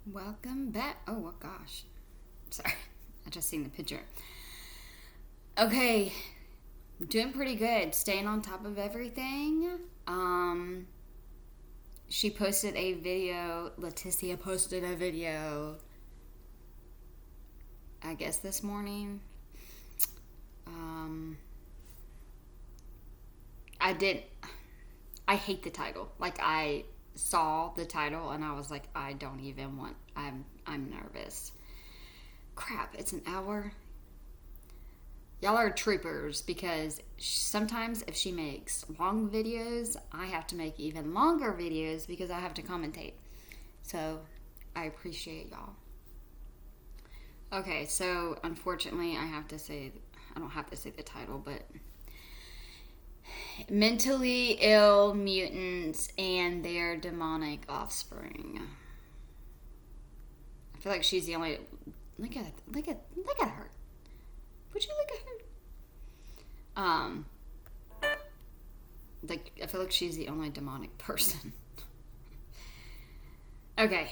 Welcome back. Oh, gosh. Sorry. I just seen the picture. Okay. Doing pretty good. Staying on top of everything. She posted a video. Leticia posted a video, I guess this morning. I hate the title. Like, I saw the title and I was like, I don't even want, I'm nervous. Crap, it's an hour. Y'all are troopers because sometimes if she makes long videos, I have to make even longer videos because I have to commentate. So I appreciate y'all. Okay, so unfortunately I don't have to say the title, but mentally ill mutants and their demonic offspring. I feel like she's the only. Look at her. Would you look at her? Like, I feel like she's the only demonic person. Okay.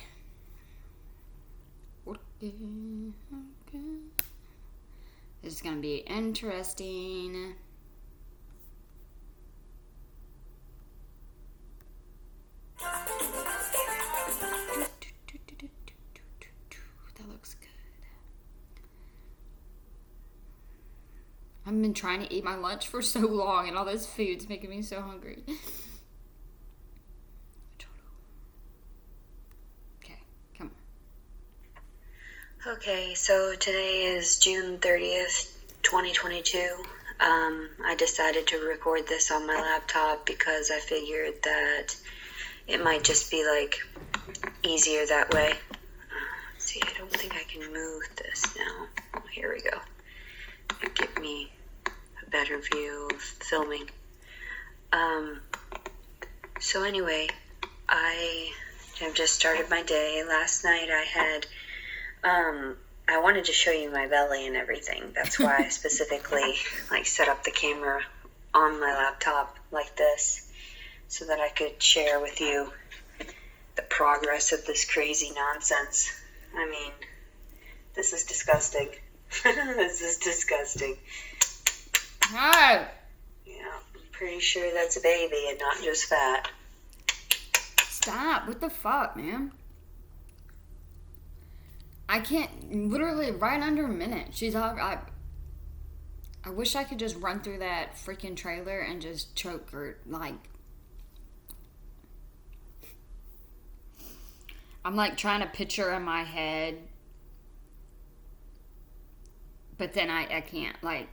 This is gonna be interesting. That looks good. I've been trying to eat my lunch for so long, and all this food's making me so hungry. Okay, come on. Okay, so today is June 30th, 2022. I decided to record this on my laptop because I figured that it might just be like easier that way. See, I don't think I can move this now. Oh, here we go. It'll give me a better view of filming. So anyway, I have just started my day. Last night I had, I wanted to show you my belly and everything. That's why I specifically set up the camera on my laptop like this so that I could share with you the progress of this crazy nonsense. I mean, this is disgusting. This is disgusting. Hi. Yeah, I'm pretty sure that's a baby and not just fat. Stop. What the fuck, man? I can't, literally right under a minute. She's all, I wish I could just run through that freaking trailer and just choke her. Like, I'm like trying to picture in my head, but then I can't. Like,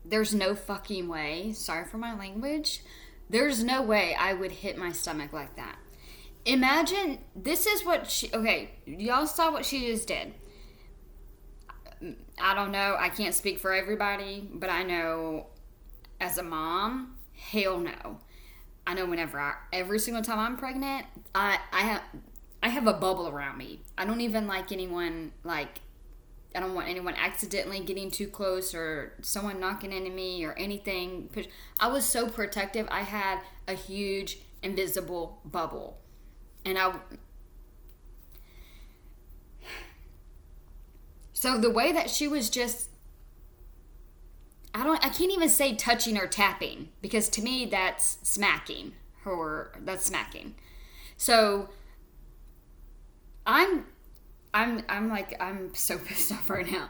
there's no fucking way, sorry for my language, there's no way I would hit my stomach like that. Imagine, this is what she, okay, y'all saw what she just did. I don't know, I can't speak for everybody, but I know as a mom, hell no. I know every single time I'm pregnant, I have a bubble around me. I don't even like anyone, I don't want anyone accidentally getting too close or someone knocking into me or anything. I was so protective. I had a huge invisible bubble. And so the way that she was just, I can't even say touching or tapping, because to me that's smacking. That's smacking. So I'm so pissed off right now.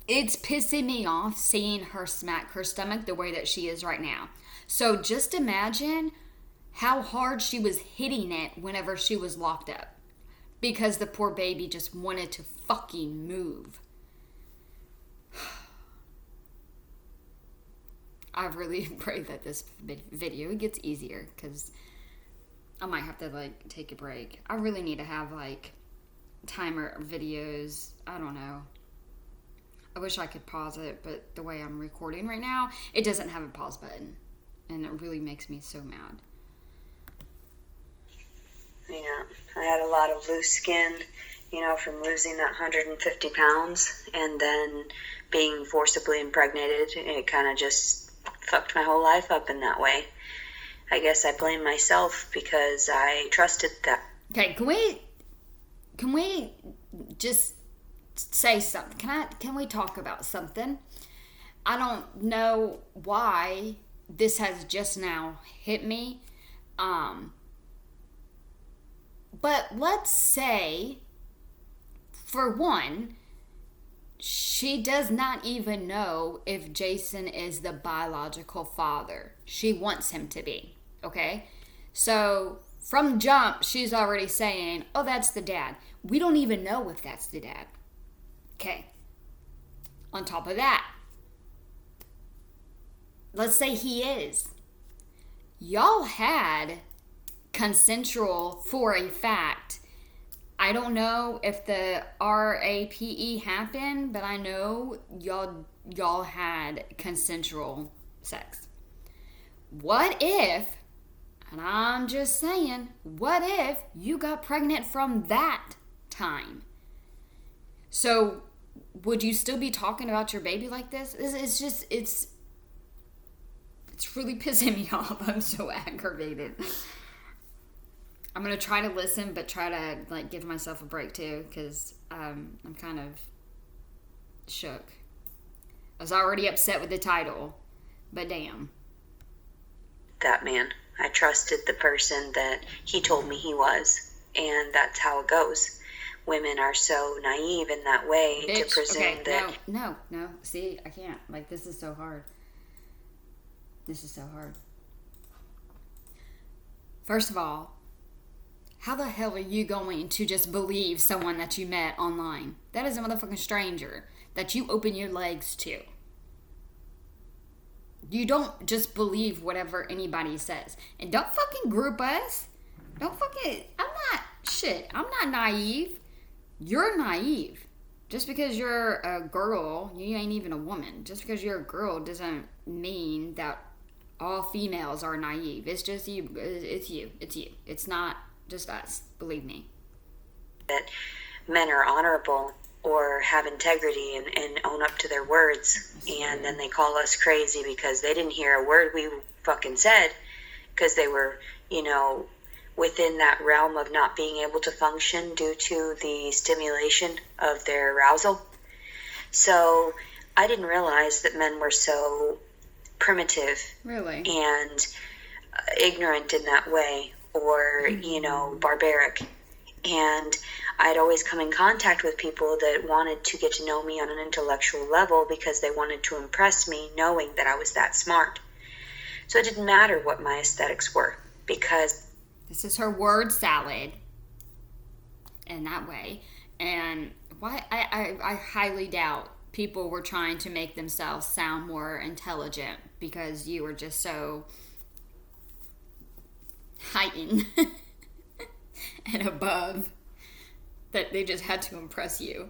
It's pissing me off seeing her smack her stomach the way that she is right now. So just imagine how hard she was hitting it whenever she was locked up, because the poor baby just wanted to fucking move. I really pray that this video gets easier, because I might have to take a break. I really need to have timer videos. I don't know. I wish I could pause it, but the way I'm recording right now, it doesn't have a pause button, and it really makes me so mad. Yeah, I had a lot of loose skin, from losing that 150 pounds and then being forcibly impregnated. It kind of just fucked my whole life up in that way. I guess I blame myself because I trusted Okay, can we just say something? Can we talk about something? I don't know why this has just now hit me. But let's say, for one, she does not even know if Jason is the biological father. She wants him to be, okay? So from jump, she's already saying, oh, that's the dad. We don't even know if that's the dad. Okay. On top of that, let's say he is. Y'all had consensual for a fact. I don't know if the RAPE happened, but I know y'all had consensual sex. What if, and I'm just saying, what if you got pregnant from that time? So would you still be talking about your baby like this? It's really pissing me off. I'm so aggravated. I'm gonna try to listen, but try to give myself a break too, because I'm kind of shook. I was already upset with the title, but damn. That man. I trusted the person that he told me he was, and that's how it goes. Women are so naive in that way to presume that. No. See, I can't. This is so hard. This is so hard. First of all, how the hell are you going to just believe someone that you met online? That is a motherfucking stranger that you open your legs to. You don't just believe whatever anybody says. And don't fucking group us. I'm not naive. You're naive. Just because you're a girl, you ain't even a woman. Just because you're a girl doesn't mean that all females are naive. It's just you. It's you. It's not just us, believe me. That men are honorable or have integrity and own up to their words, and then they call us crazy because they didn't hear a word we fucking said, because they were, within that realm of not being able to function due to the stimulation of their arousal. So I didn't realize that men were so primitive, really, and ignorant in that way, or barbaric. And I'd always come in contact with people that wanted to get to know me on an intellectual level because they wanted to impress me, knowing that I was that smart. So it didn't matter what my aesthetics were, because this is her word salad in that way. And why I highly doubt people were trying to make themselves sound more intelligent because you were just so heightened and above that they just had to impress you.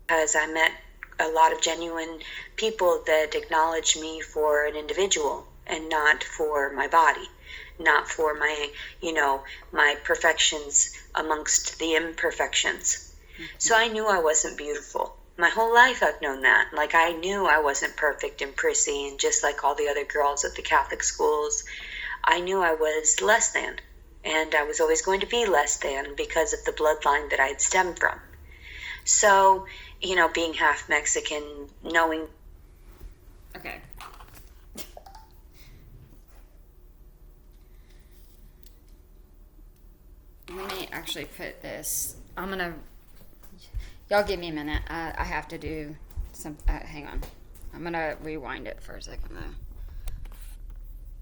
Because I met a lot of genuine people that acknowledged me for an individual and not for my body, not for my, my perfections amongst the imperfections. Mm-hmm. So I knew I wasn't beautiful. My whole life I've known that. I knew I wasn't perfect and prissy, and just like all the other girls at the Catholic schools, I knew I was less than. And I was always going to be less than because of the bloodline that I had stemmed from. So, being half Mexican, knowing... Okay. Let me actually put this... Y'all give me a minute. I have to do some... hang on. I'm going to rewind it for a second, though.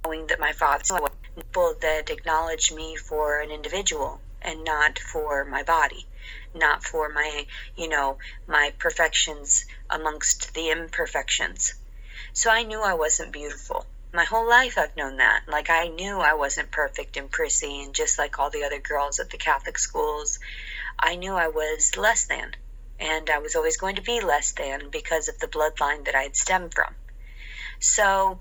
Knowing that my father... people that acknowledge me for an individual and not for my body, not for my, my perfections amongst the imperfections. So I knew I wasn't beautiful. My whole life I've known that. I knew I wasn't perfect and prissy, and just like all the other girls at the Catholic schools, I knew I was less than. And I was always going to be less than because of the bloodline that I had stemmed from. So,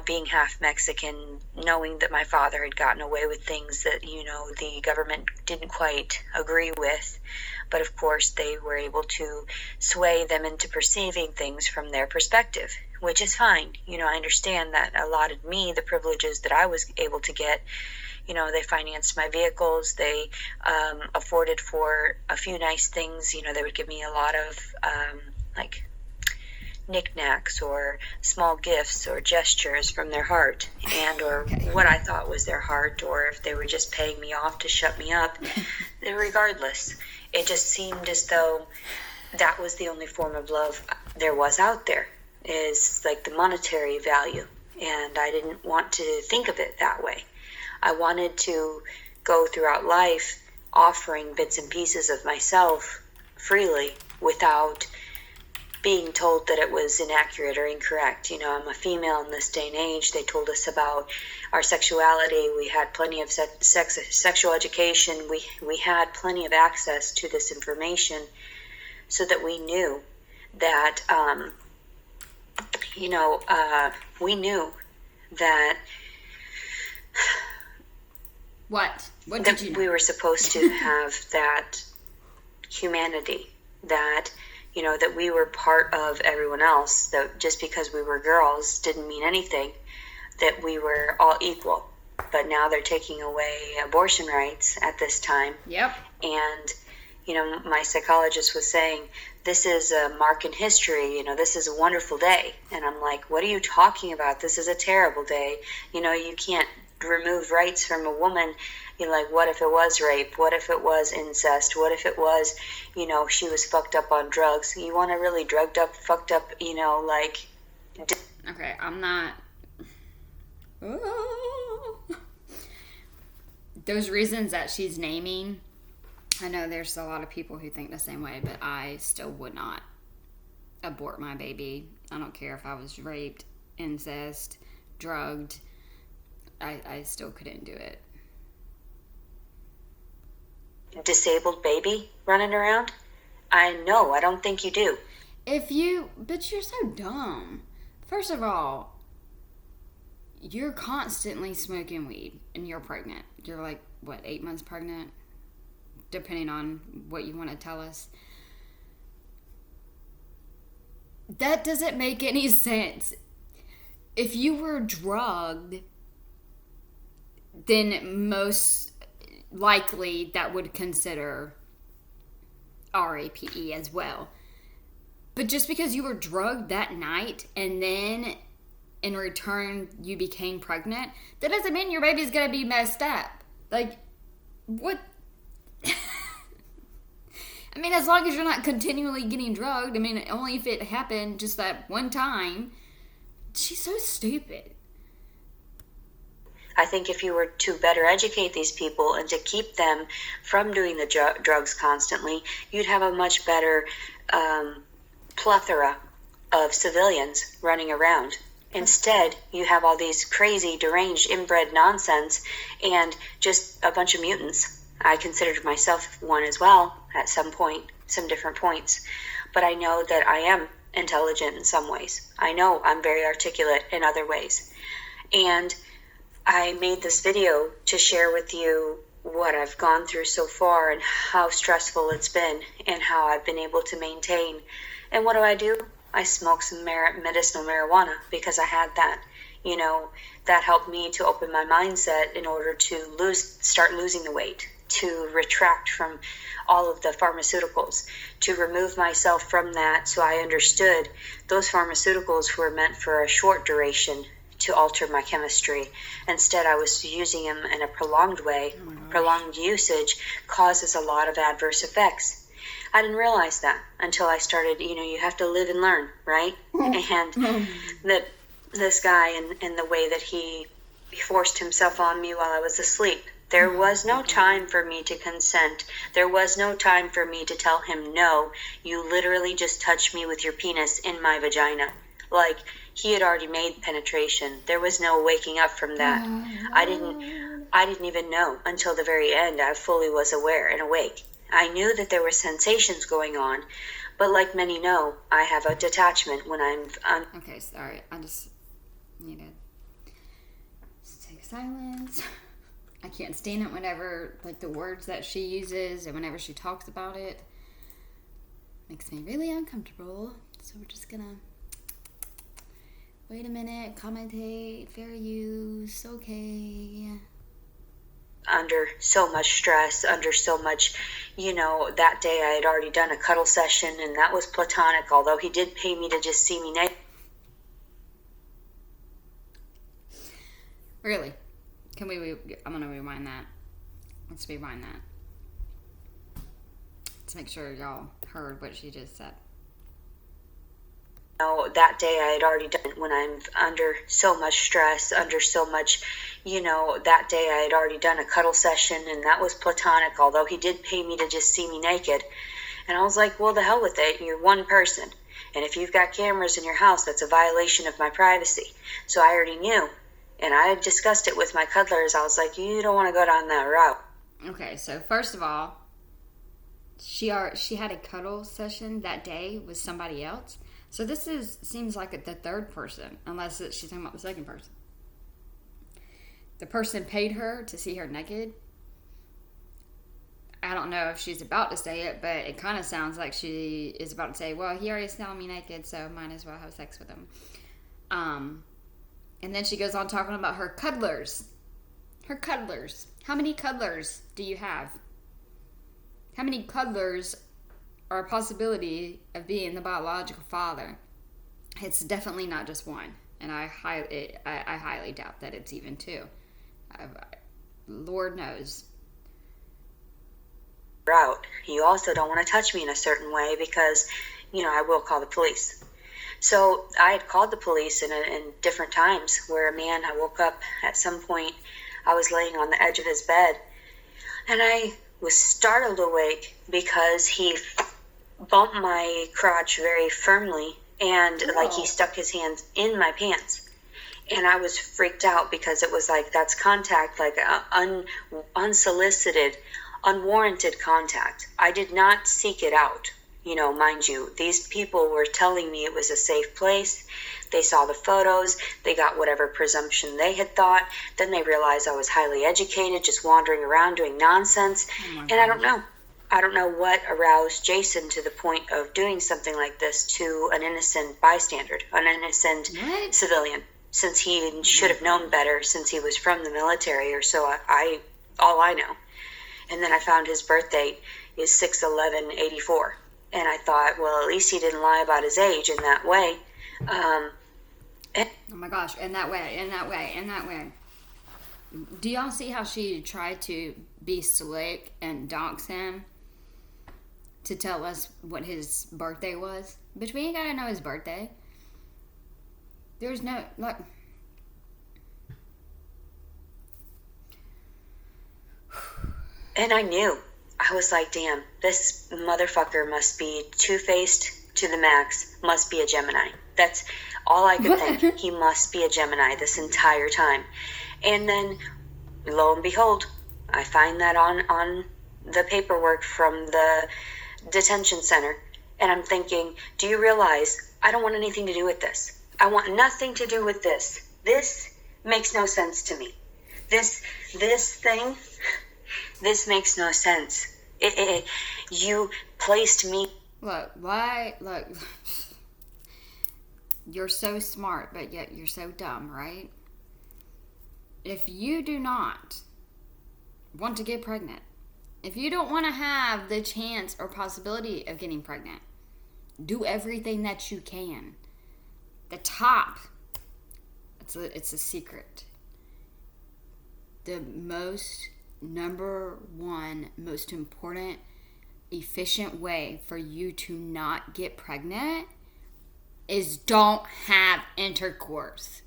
being half Mexican, knowing that my father had gotten away with things that, the government didn't quite agree with, but of course they were able to sway them into perceiving things from their perspective, which is fine. I understand that allotted me the privileges that I was able to get, they financed my vehicles. They afforded for a few nice things. They would give me a lot of like knickknacks or small gifts or gestures from their heart, and or what I thought was their heart, or if they were just paying me off to shut me up. Regardless, it just seemed as though that was the only form of love there was out there, is like the monetary value. And I didn't want to think of it that way. I wanted to go throughout life offering bits and pieces of myself freely without being told that it was inaccurate or incorrect. I'm a female in this day and age. They told us about our sexuality. We had plenty of sexual education. We had plenty of access to this information so that we knew that, we knew that What did you know? We were supposed to have that humanity, that that we were part of everyone else, that just because we were girls didn't mean anything, that we were all equal. But now they're taking away abortion rights at this time. Yep. And, my psychologist was saying, this is a mark in history, this is a wonderful day. And I'm like, what are you talking about? This is a terrible day. You can't remove rights from a woman. Like, what if it was rape? What if it was incest? What if it was, she was fucked up on drugs? You want a really drugged up, fucked up, like... Okay, I'm not... Those reasons that she's naming, I know there's a lot of people who think the same way, but I still would not abort my baby. I don't care if I was raped, incest, drugged. I still couldn't do it. Disabled baby running around? I don't think you do. But you're so dumb. First of all, you're constantly smoking weed and you're pregnant. You're like, 8 months pregnant? Depending on what you want to tell us. That doesn't make any sense. If you were drugged, then most likely that would consider RAPE as well. But just because you were drugged that night and then in return you became pregnant, that doesn't mean your baby's gonna be messed up. Like, what? I mean, as long as you're not continually getting drugged. I mean, only if it happened just that one time. She's so stupid. I think if you were to better educate these people and to keep them from doing the drugs constantly, you'd have a much better plethora of civilians running around. Instead, you have all these crazy, deranged, inbred nonsense and just a bunch of mutants. I considered myself one as well at some different points. But I know that I am intelligent in some ways. I know I'm very articulate in other ways. And I made this video to share with you what I've gone through so far and how stressful it's been and how I've been able to maintain. And what do? I smoke some medicinal marijuana because I had that. That helped me to open my mindset in order to start losing the weight, to retract from all of the pharmaceuticals, to remove myself from that so I understood those pharmaceuticals were meant for a short duration to alter my chemistry. Instead, I was using them in a prolonged way. Prolonged usage causes a lot of adverse effects. I didn't realize that until I started, you have to live and learn, right? And that this guy and the way that he forced himself on me while I was asleep. There was no time for me to consent. There was no time for me to tell him, no, you literally just touched me with your penis in my vagina. Like, he had already made penetration. There was no waking up from that. I didn't even know until the very end. I fully was aware and awake. I knew that there were sensations going on, but like many know, I have a detachment when I'm... Okay, sorry. I just needed to take silence. I can't stand it whenever, the words that she uses and whenever she talks about it makes me really uncomfortable. So we're just gonna wait a minute, commentate, fair use, okay. under so much stress, under so much, that day I had already done a cuddle session, and that was platonic, although he did pay me to just see me naked. Really? I'm going to rewind that. Let's rewind that. Let's make sure y'all heard what she just said. That day I had already done, when I'm under so much stress, under so much, that day I had already done a cuddle session, and that was platonic, although he did pay me to just see me naked. And I was like, well, the hell with it. You're one person. And if you've got cameras in your house, that's a violation of my privacy. So I already knew. And I had discussed it with my cuddlers. I was like, you don't want to go down that route. Okay, so first of all, she had a cuddle session that day with somebody else. So this seems like the third person, unless she's talking about the second person. The person paid her to see her naked. I don't know if she's about to say it, but it kind of sounds like she is about to say, well, he already saw me naked, so might as well have sex with him. And then she goes on talking about her cuddlers. Her cuddlers. How many cuddlers do you have? How many cuddlers are a possibility of being the biological father? It's definitely not just one, and I highly doubt that it's even two. Lord knows. Route. You also don't want to touch me in a certain way because, I will call the police. So I had called the police in different times where I woke up at some point, I was laying on the edge of his bed, and I was startled awake because he bumped my crotch very firmly, and like he stuck his hands in my pants. And I was freaked out because it was like, that's contact, like unsolicited, unwarranted contact. I did not seek it out. Mind you, these people were telling me it was a safe place. They saw the photos. They got whatever presumption they had thought. Then they realized I was highly educated, just wandering around doing nonsense. And I don't know. I don't know what aroused Jason to the point of doing something like this to an innocent bystander, an innocent civilian, since he should have known better since he was from the military, or so all I know. And then I found his birth date is 6/11/84. And I thought, well, at least he didn't lie about his age in that way. Oh my gosh, in that way. Do y'all see how she tried to be slick and dox him to tell us what his birthday was? Bitch, we ain't gotta know his birthday. There's no, like... And I knew. I was like, damn, this motherfucker must be two-faced to the max, must be a Gemini. That's all I could think. He must be a Gemini this entire time. And then, lo and behold, I find that on the paperwork from the detention center. And I'm thinking, do you realize I don't want anything to do with this? I want nothing to do with this. This makes no sense to me. This thing, this makes no sense. You placed me. Look, you're so smart, but yet you're so dumb, right? If you do not want to get pregnant, if you don't want to have the chance or possibility of getting pregnant, do everything that you can. The top, it's a secret. The number one most important, efficient way for you to not get pregnant is don't have intercourse.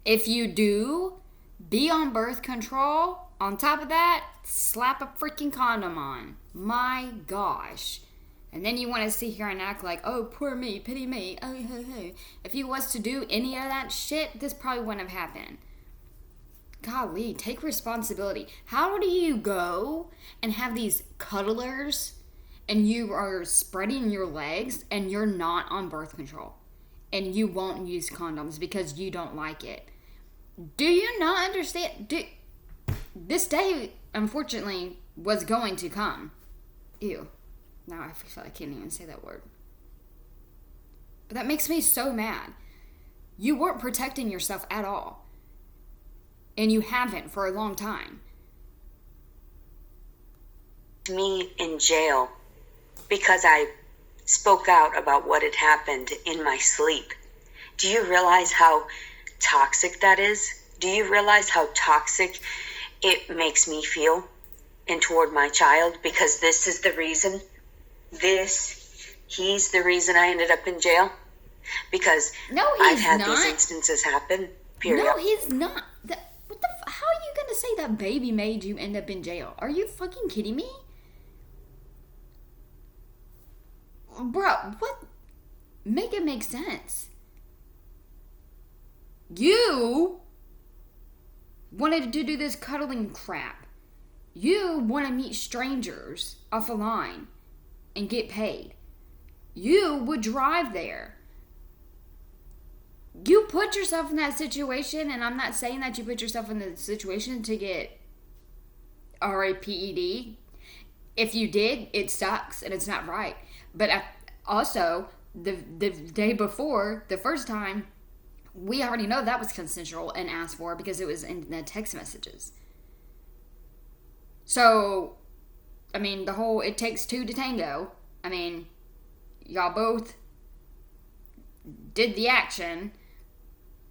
If you do, be on birth control. On top of that, slap a freaking condom on. My gosh. And then you want to sit here and act like, oh, poor me, pity me. Oh, hey. If you was to do any of that shit, this probably wouldn't have happened. Golly, take responsibility. How do you go and have these cuddlers and you are spreading your legs and you're not on birth control and you won't use condoms because you don't like it? Do you not understand? This day, unfortunately, was going to come. Ew. Now I feel like I can't even say that word. But that makes me so mad. You weren't protecting yourself at all. And you haven't for a long time. me in jail because I spoke out about what had happened in my sleep. Do you realize how toxic that is? Do you realize how toxic it makes me feel and toward my child? Because this is the reason. He's the reason I ended up in jail. Because No, I've he's had not. these instances happen. Period. No, he's not. How are you gonna say that baby made you end up in jail? Are you fucking kidding me? Bro, what? Make it make sense. You wanted to do this cuddling crap. You want to meet strangers off a line and get paid. You would drive there. You put yourself in that situation, and I'm not saying that you put yourself in the situation to get RAPED. If you did, it sucks and it's not right. But also, the day before, the first time, we already know that was consensual and asked for because it was in the text messages. So, I mean, the whole it takes two to tango. I mean, y'all both did the action.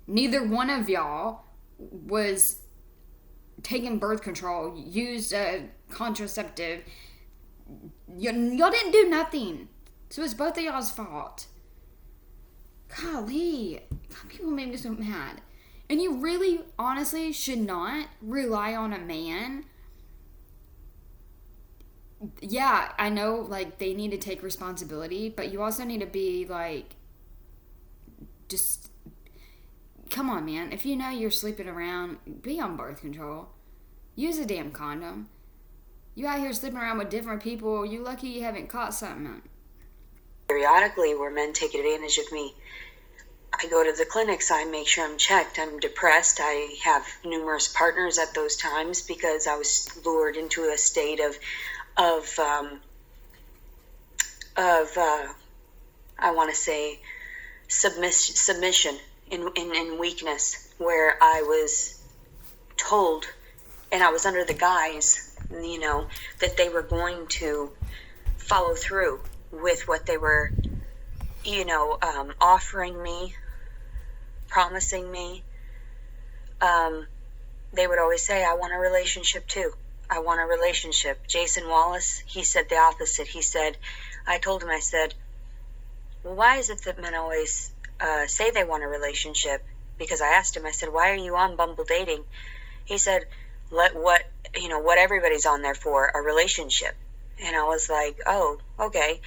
Neither one of y'all was taking birth control, used a contraceptive. Y'all didn't do nothing. So it's both of y'all's fault. Golly, people make me so mad. And you really, honestly, should not rely on a man. Yeah, I know, like, they need to take responsibility, but you also need to be, like, just, come on, man. If you know you're sleeping around, be on birth control. Use a damn condom. You out here sleeping around with different people, you lucky you haven't caught something. Periodically, where men take advantage of me. I go to the clinics, I make sure I'm checked. I'm depressed. I have numerous partners at those times because I was lured into a state of I want to say submission in weakness, where I was told, and I was under the guise, that they were going to follow through with what they were, offering me, promising me. They would always say, I want a relationship too. I want a relationship. Jason Wallace, he said the opposite. I told him, well, why is it that men always say they want a relationship? Because I asked him, I said, why are you on Bumble dating? He said, what everybody's on there for, a relationship. And I was like, oh, okay.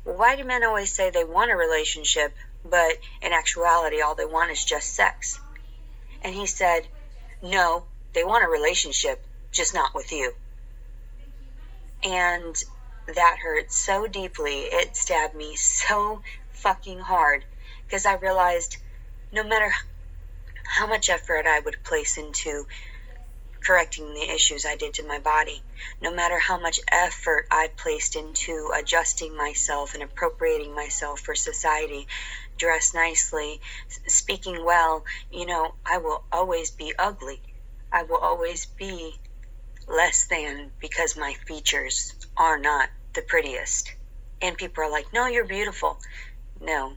Well, why do men always say they want a relationship, but in actuality, all they want is just sex? And he said, no, they want a relationship, just not with you. And that hurt so deeply. It stabbed me so fucking hard, because I realized no matter how much effort I would place into correcting the issues I did to my body, no matter how much effort I placed into adjusting myself and appropriating myself for society, dress nicely, speaking well, I will always be ugly. I will always be less than because my features are not the prettiest. And people are like, no, you're beautiful. No.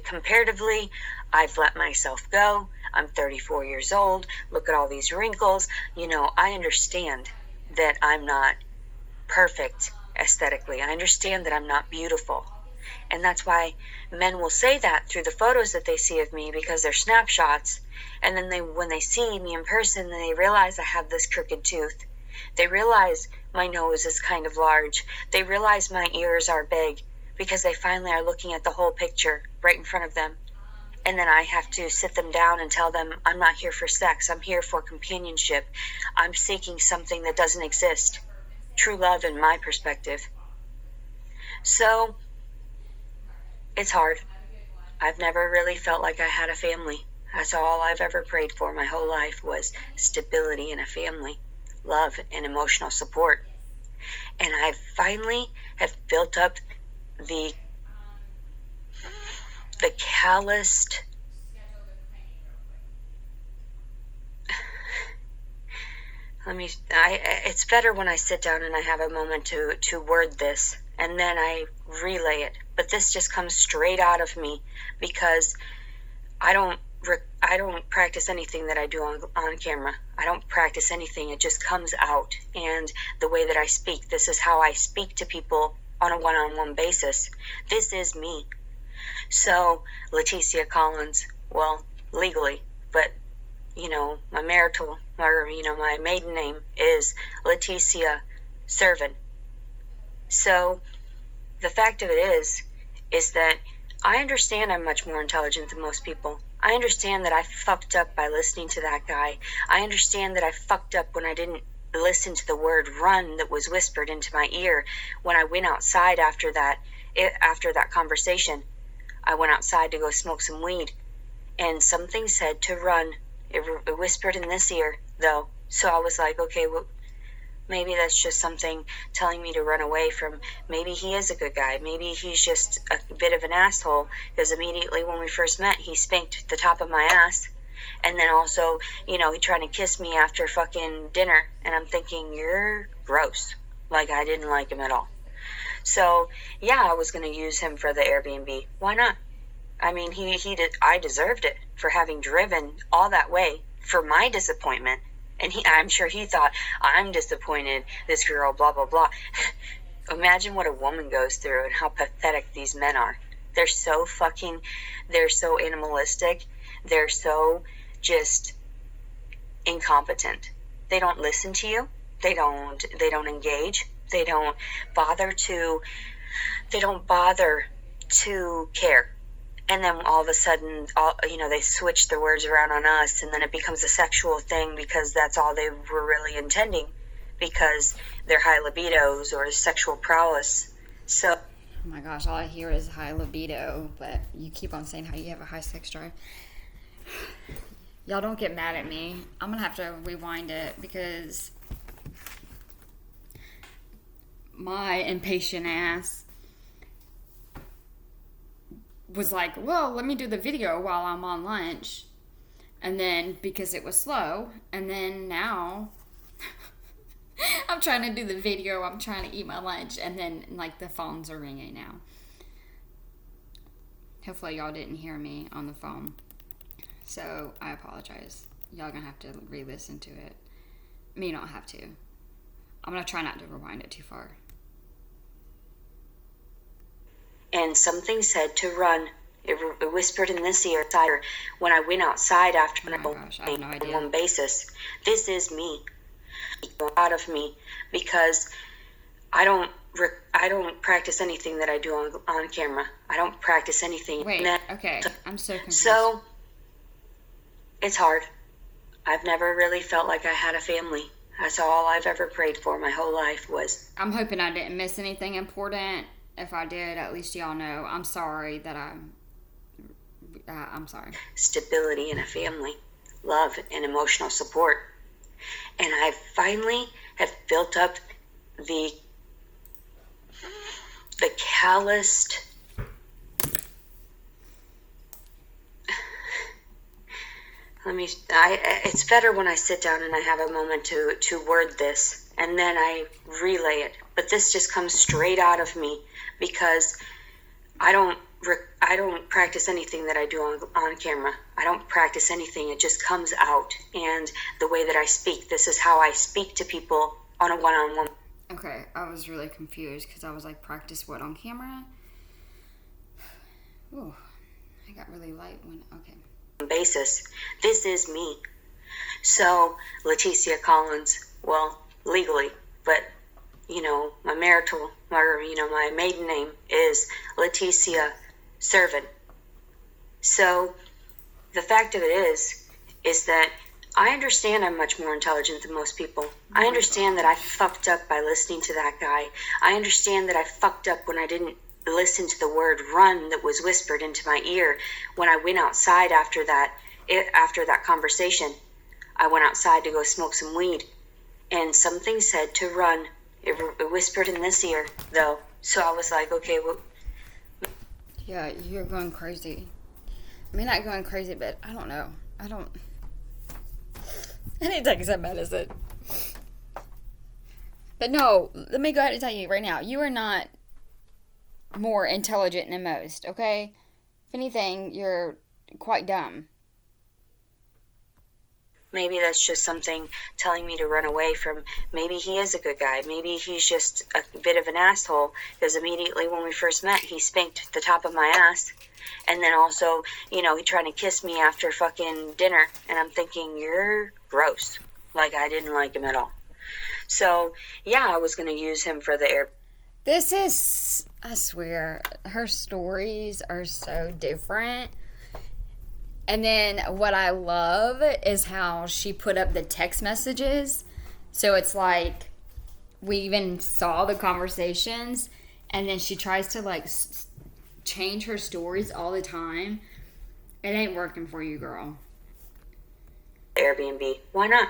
Comparatively, I've let myself go. I'm 34 years old. Look at all these wrinkles. I understand that I'm not perfect aesthetically. I understand that I'm not beautiful. And that's why men will say that through the photos that they see of me, because they're snapshots. And then when they see me in person, they realize I have this crooked tooth. They realize my nose is kind of large. They realize my ears are big, because they finally are looking at the whole picture right in front of them. And then I have to sit them down and tell them, I'm not here for sex. I'm here for companionship. I'm seeking something that doesn't exist. True love in my perspective. So, it's hard. I've never really felt like I had a family. That's all I've ever prayed for my whole life, was stability in a family, love and emotional support. And I finally have built up the calloused, It's better when I sit down and I have a moment to word this, and then I relay it. But this just comes straight out of me because I don't practice anything that I do on camera. I don't practice anything. It just comes out. And the way that I speak, this is how I speak to people on a one-on-one basis. This is me. So, Leticia Collins, well, legally, but, my my maiden name is Leticia Servant. So, the fact of it is that I understand I'm much more intelligent than most people. I understand that I fucked up by listening to that guy. I understand that I fucked up when I didn't listen to the word run that was whispered into my ear when I went outside after that conversation. I went outside to go smoke some weed, and something said to run. It whispered in this ear, though. So I was like, okay, well, maybe that's just something telling me to run away from. Maybe he is a good guy. Maybe he's just a bit of an asshole. Because immediately when we first met, he spanked the top of my ass. And then also, he tried to kiss me after fucking dinner. And I'm thinking, you're gross. Like, I didn't like him at all. So, yeah, I was going to use him for the Airbnb. Why not? I mean, I deserved it for having driven all that way for my disappointment. And I'm sure he thought, I'm disappointed, this girl, blah, blah, blah. Imagine what a woman goes through and how pathetic these men are. They're so animalistic. They're so just incompetent. They don't listen to you. They don't engage. They don't bother to care. And then all of a sudden, they switch the words around on us, and then it becomes a sexual thing because that's all they were really intending, because they're high libidos or sexual prowess. So, oh my gosh, all I hear is high libido, but you keep on saying how you have a high sex drive. Y'all don't get mad at me. I'm gonna have to rewind it because my impatient ass was like, well, let me do the video while I'm on lunch. And then because it was slow, and then now I'm trying to do the video, I'm trying to eat my lunch, and then like the phones are ringing now. Hopefully y'all didn't hear me on the phone. So I apologize. Y'all gonna have to re-listen to it. I mean, you don't have to. I'm gonna try not to rewind it too far. And something said to run. It whispered in this ear when I went outside after oh my gosh, I have no idea. one basis. This is me. Out of me because I don't practice anything that I do on camera. I don't practice anything. Wait, okay. I'm so confused. So it's hard. I've never really felt like I had a family. That's all I've ever prayed for my whole life was. I'm hoping I didn't miss anything important. If I did, at least y'all know. I'm sorry that I'm sorry. Stability in a family, love and emotional support. And I finally have built up the calloused it's better when I sit down and I have a moment to word this, and then I relay it. But this just comes straight out of me because I don't practice anything that I do on camera. I don't practice anything. It just comes out. And the way that I speak, this is how I speak to people on a one-on-one. Okay, I was really confused because I was like, practice what on camera? Ooh, I got really light when, okay. Basis. This is me. So, Leticia Collins, well, legally, but, my maiden name is Leticia Servant. So, the fact of it is that I understand I'm much more intelligent than most people. I understand that I fucked up by listening to that guy. I understand that I fucked up when I didn't listen to the word run that was whispered into my ear when I went outside after that conversation. I went outside to go smoke some weed, and something said to run. It whispered in this ear, though. So I was like, okay, well. Yeah, you're going crazy. I mean, not going crazy, but I don't know. I need to take some medicine. But no, let me go ahead and tell you right now, you are not more intelligent than most, okay? If anything, you're quite dumb. Maybe that's just something telling me to run away from. Maybe he is a good guy. Maybe he's just a bit of an asshole, because immediately when we first met, he spanked the top of my ass. And then also, he trying to kiss me after fucking dinner. And I'm thinking, you're gross. Like, I didn't like him at all. So, yeah, I was going to use him for the air. This is, I swear, her stories are so different. And then what I love is how she put up the text messages. So it's like we even saw the conversations, and then she tries to like change her stories all the time. It ain't working for you, girl. Airbnb. Why not?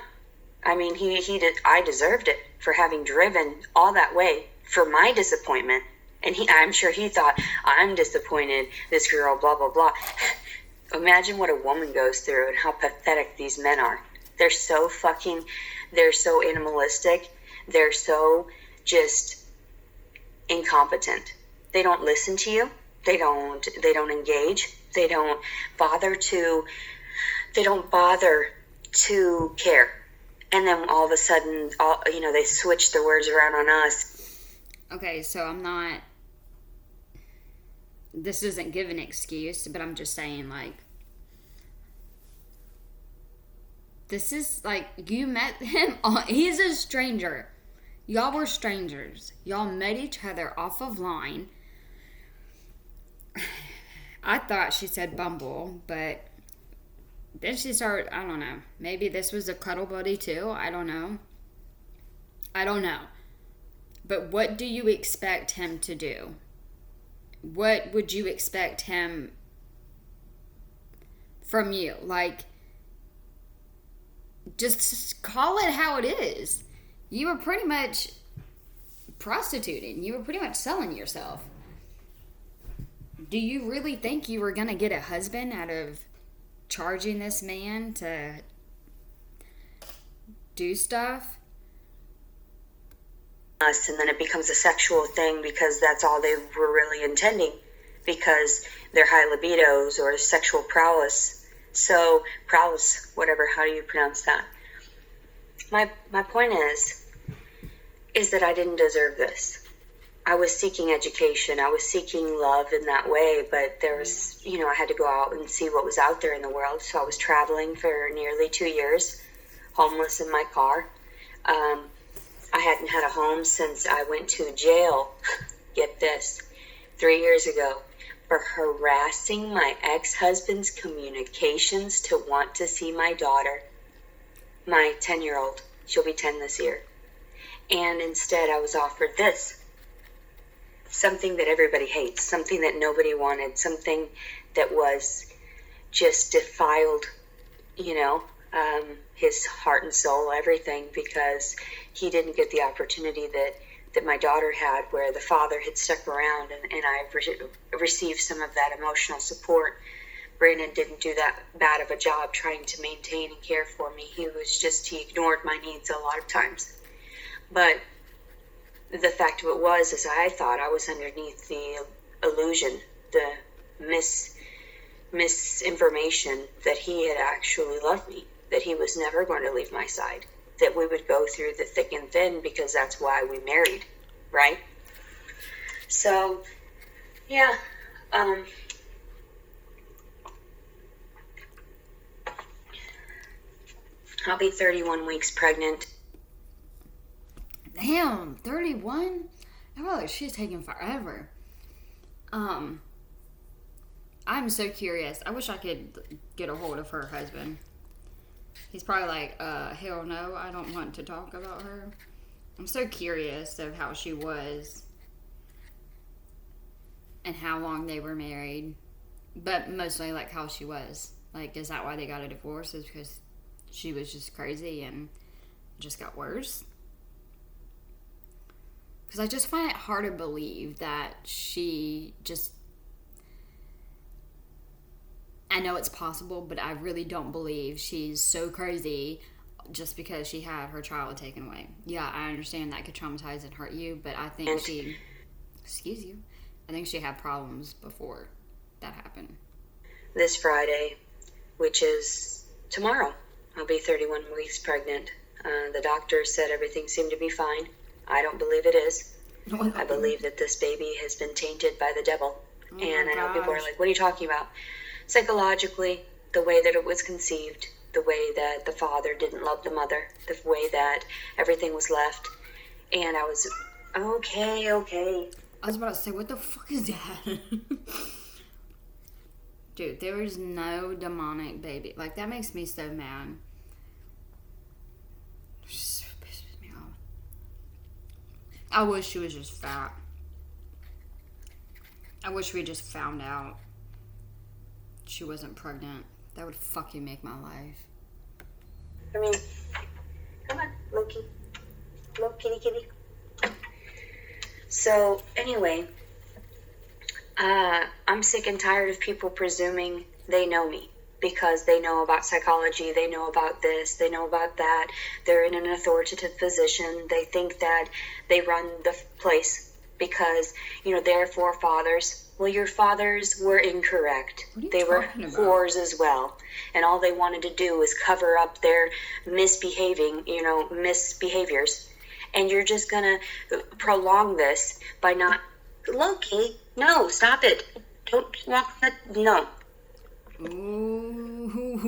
I mean, he did. I deserved it for having driven all that way for my disappointment. And I'm sure he thought, I'm disappointed, this girl, blah, blah, blah. Imagine what a woman goes through and how pathetic these men are. They're so animalistic. They're so just incompetent. They don't listen to you. They don't engage. They don't bother to care. And then all of a sudden, they switch the words around on us. Okay, so this doesn't give an excuse, but I'm just saying, like, this is like, you met him, he's a stranger. Y'all were strangers. Y'all met each other off of line. I thought she said Bumble, but then she started, I don't know. Maybe this was a cuddle buddy too. I don't know. But what do you expect him to do? What would you expect him from you? Like, just call it how it is. You were pretty much prostituting. You were pretty much selling yourself. Do you really think you were going to get a husband out of charging this man to do stuff? Us, and then it becomes a sexual thing because that's all they were really intending, because they're high libidos or sexual prowess. So prowess, whatever, how do you pronounce that? My point is that I didn't deserve this. I was seeking education. I was seeking love in that way, but there was, I had to go out and see what was out there in the world. So I was traveling for nearly 2 years, homeless in my car. I hadn't had a home since I went to jail, get this, 3 years ago, for harassing my ex-husband's communications to want to see my daughter, my 10-year-old. She'll be 10 this year. And instead I was offered this. Something that everybody hates, something that nobody wanted, something that was just defiled, his heart and soul, everything, because he didn't get the opportunity that my daughter had, where the father had stuck around and I received some of that emotional support. Brandon didn't do that bad of a job trying to maintain and care for me. He ignored my needs a lot of times. But the fact of it was, is I thought I was underneath the illusion, the misinformation that he had actually loved me, that he was never going to leave my side, that we would go through the thick and thin, because that's why we married, right? So, yeah, I'll be 31 weeks pregnant. Damn, 31? I feel like she's taking forever. I'm so curious. I wish I could get a hold of her husband. He's probably like, hell no, I don't want to talk about her. I'm so curious of how she was and how long they were married. But mostly like how she was. Like, is that why they got a divorce? Is because she was just crazy and just got worse? Because I just find it hard to believe that she just... I know it's possible, but I really don't believe she's so crazy just because she had her child taken away. Yeah, I understand that could traumatize and hurt you, but I think excuse you, I think she had problems before that happened. This Friday, which is tomorrow, I'll be 31 weeks pregnant. The doctor said everything seemed to be fine. I don't believe it is. I believe that this baby has been tainted by the devil. Oh, and I know people are like, what are you talking about? Psychologically, the way that it was conceived, the way that the father didn't love the mother, the way that everything was left. And I was, okay. I was about to say, what the fuck is that? Dude, there is no demonic baby. Like, that makes me so mad. It just pisses me off. I wish she was just fat. I wish we just found out she wasn't pregnant. That would fucking make my life. I mean, come on, Loki. Hello, kitty. So, anyway, I'm sick and tired of people presuming they know me because they know about psychology, they know about this, they know about that. They're in an authoritative position. They think that they run the place because, their forefathers. Well, your fathers were incorrect. They were whores as well. And all they wanted to do was cover up their misbehaviors. And you're just going to prolong this by not... Loki, no, stop it. Don't walk the... No. Ooh.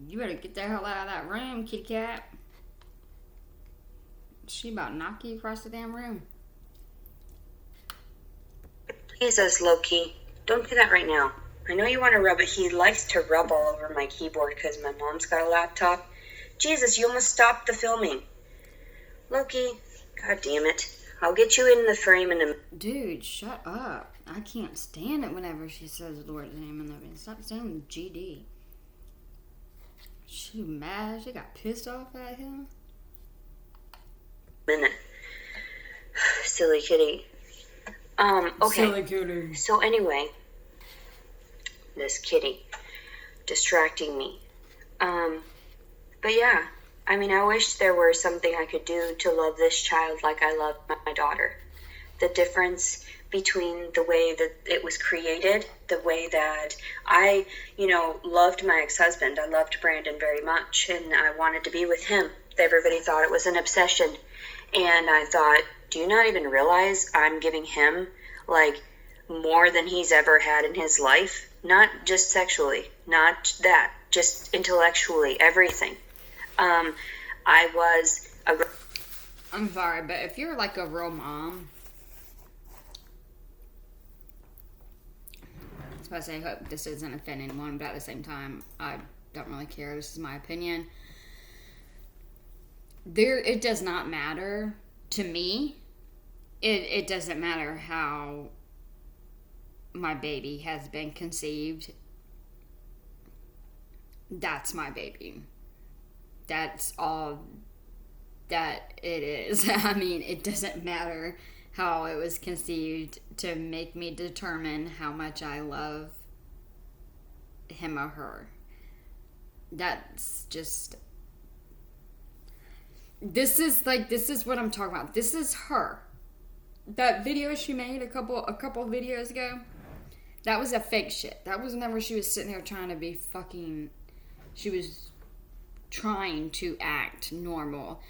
You better get the hell out of that room, kitty cat. She about to knock you across the damn room. Jesus, Loki, don't do that right now. I know you want to rub it. He likes to rub all over my keyboard because my mom's got a laptop. Jesus, you almost stopped the filming. Loki, god damn it. I'll get you in the frame in a... Dude, shut up. I can't stand it whenever she says the Lord's name in the... Stop saying GD. She mad. She got pissed off at him. Minute. Silly kitty. Okay. Silly kitty. So anyway, this kitty distracting me. But yeah, I mean, I wish there were something I could do to love this child like I love my daughter. The difference between the way that it was created, the way that I, loved my ex-husband. I loved Brandon very much, and I wanted to be with him. Everybody thought it was an obsession. And I thought, do you not even realize I'm giving him, more than he's ever had in his life? Not just sexually, not that, just intellectually, everything. I'm sorry, but if you're like a real mom, I was about to say, I hope this doesn't offend anyone, but at the same time, I don't really care. This is my opinion. It does not matter to me. It doesn't matter how my baby has been conceived. That's my baby. That's all that it is. I mean, it doesn't matter how it was conceived to make me determine how much I love him or her. That's just... This is what I'm talking about. This is her. That video she made a couple videos ago, that was a fake shit. That was whenever she was sitting there trying to be fucking... She was trying to act normal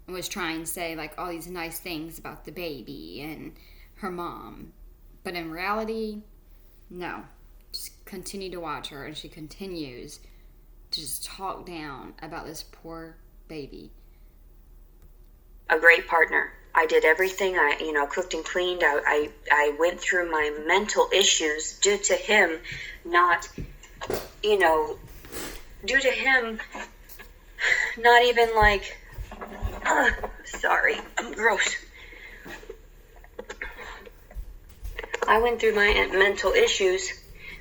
and was trying to say all these nice things about the baby and her mom. But in reality, no. Just continue to watch her, and she continues to just talk down about this poor baby. A great partner. I did everything. I cooked and cleaned. I went through my mental issues due to him not, due to him not even sorry, I'm gross. I went through my mental issues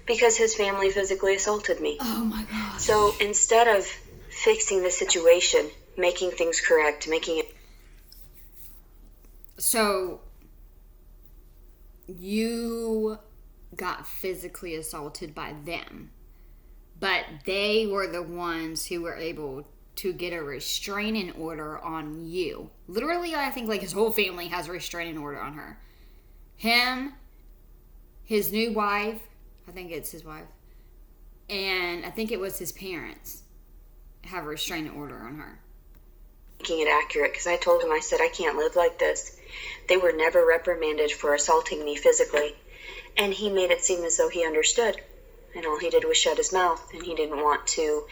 because his family physically assaulted me. Oh my God. So instead of fixing the situation, making things correct, making it... So, you got physically assaulted by them, but they were the ones who were able to get a restraining order on you. Literally, I think like his whole family has a restraining order on her. Him, his new wife, I think it's his wife, and I think it was his parents have a restraining order on her. Making it accurate, because I told him, I said, I can't live like this. They were never reprimanded for assaulting me physically. And he made it seem as though he understood. And all he did was shut his mouth, and he didn't want to,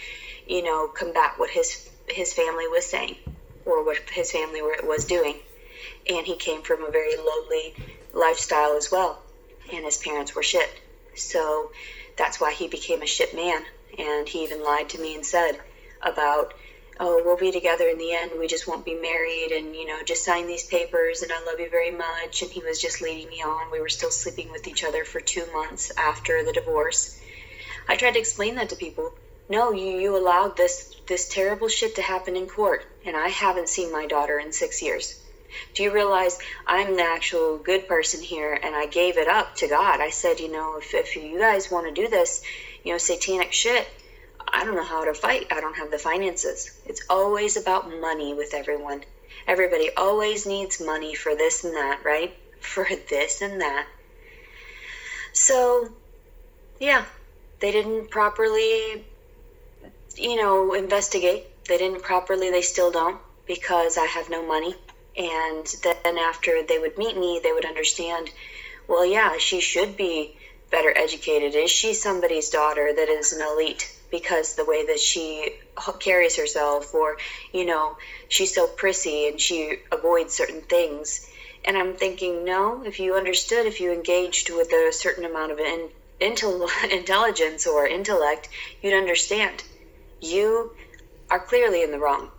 combat what his family was saying or what his family was doing. And he came from a very lowly lifestyle as well, and his parents were shit. So that's why he became a shit man. And he even lied to me and said about, oh, we'll be together in the end, we just won't be married, and just sign these papers, and I love you very much. And he was just leading me on. We were still sleeping with each other for 2 months after the divorce. I tried to explain that to people. No, you allowed this terrible shit to happen in court, and I haven't seen my daughter in 6 years. Do you realize I'm the actual good person here, and I gave it up to God? I said, if you guys want to do this, satanic shit, I don't know how to fight. I don't have the finances. It's always about money with everyone. Everybody always needs money for this and that, right? For this and that. So, yeah, they didn't properly, investigate. They still don't, because I have no money. And then after they would meet me, they would understand, well, yeah, she should be better educated. Is she somebody's daughter that is an elite? Because the way that she carries herself, or, she's so prissy and she avoids certain things. And I'm thinking, no, if you understood, if you engaged with a certain amount of intelligence or intellect, you'd understand. You are clearly in the wrong.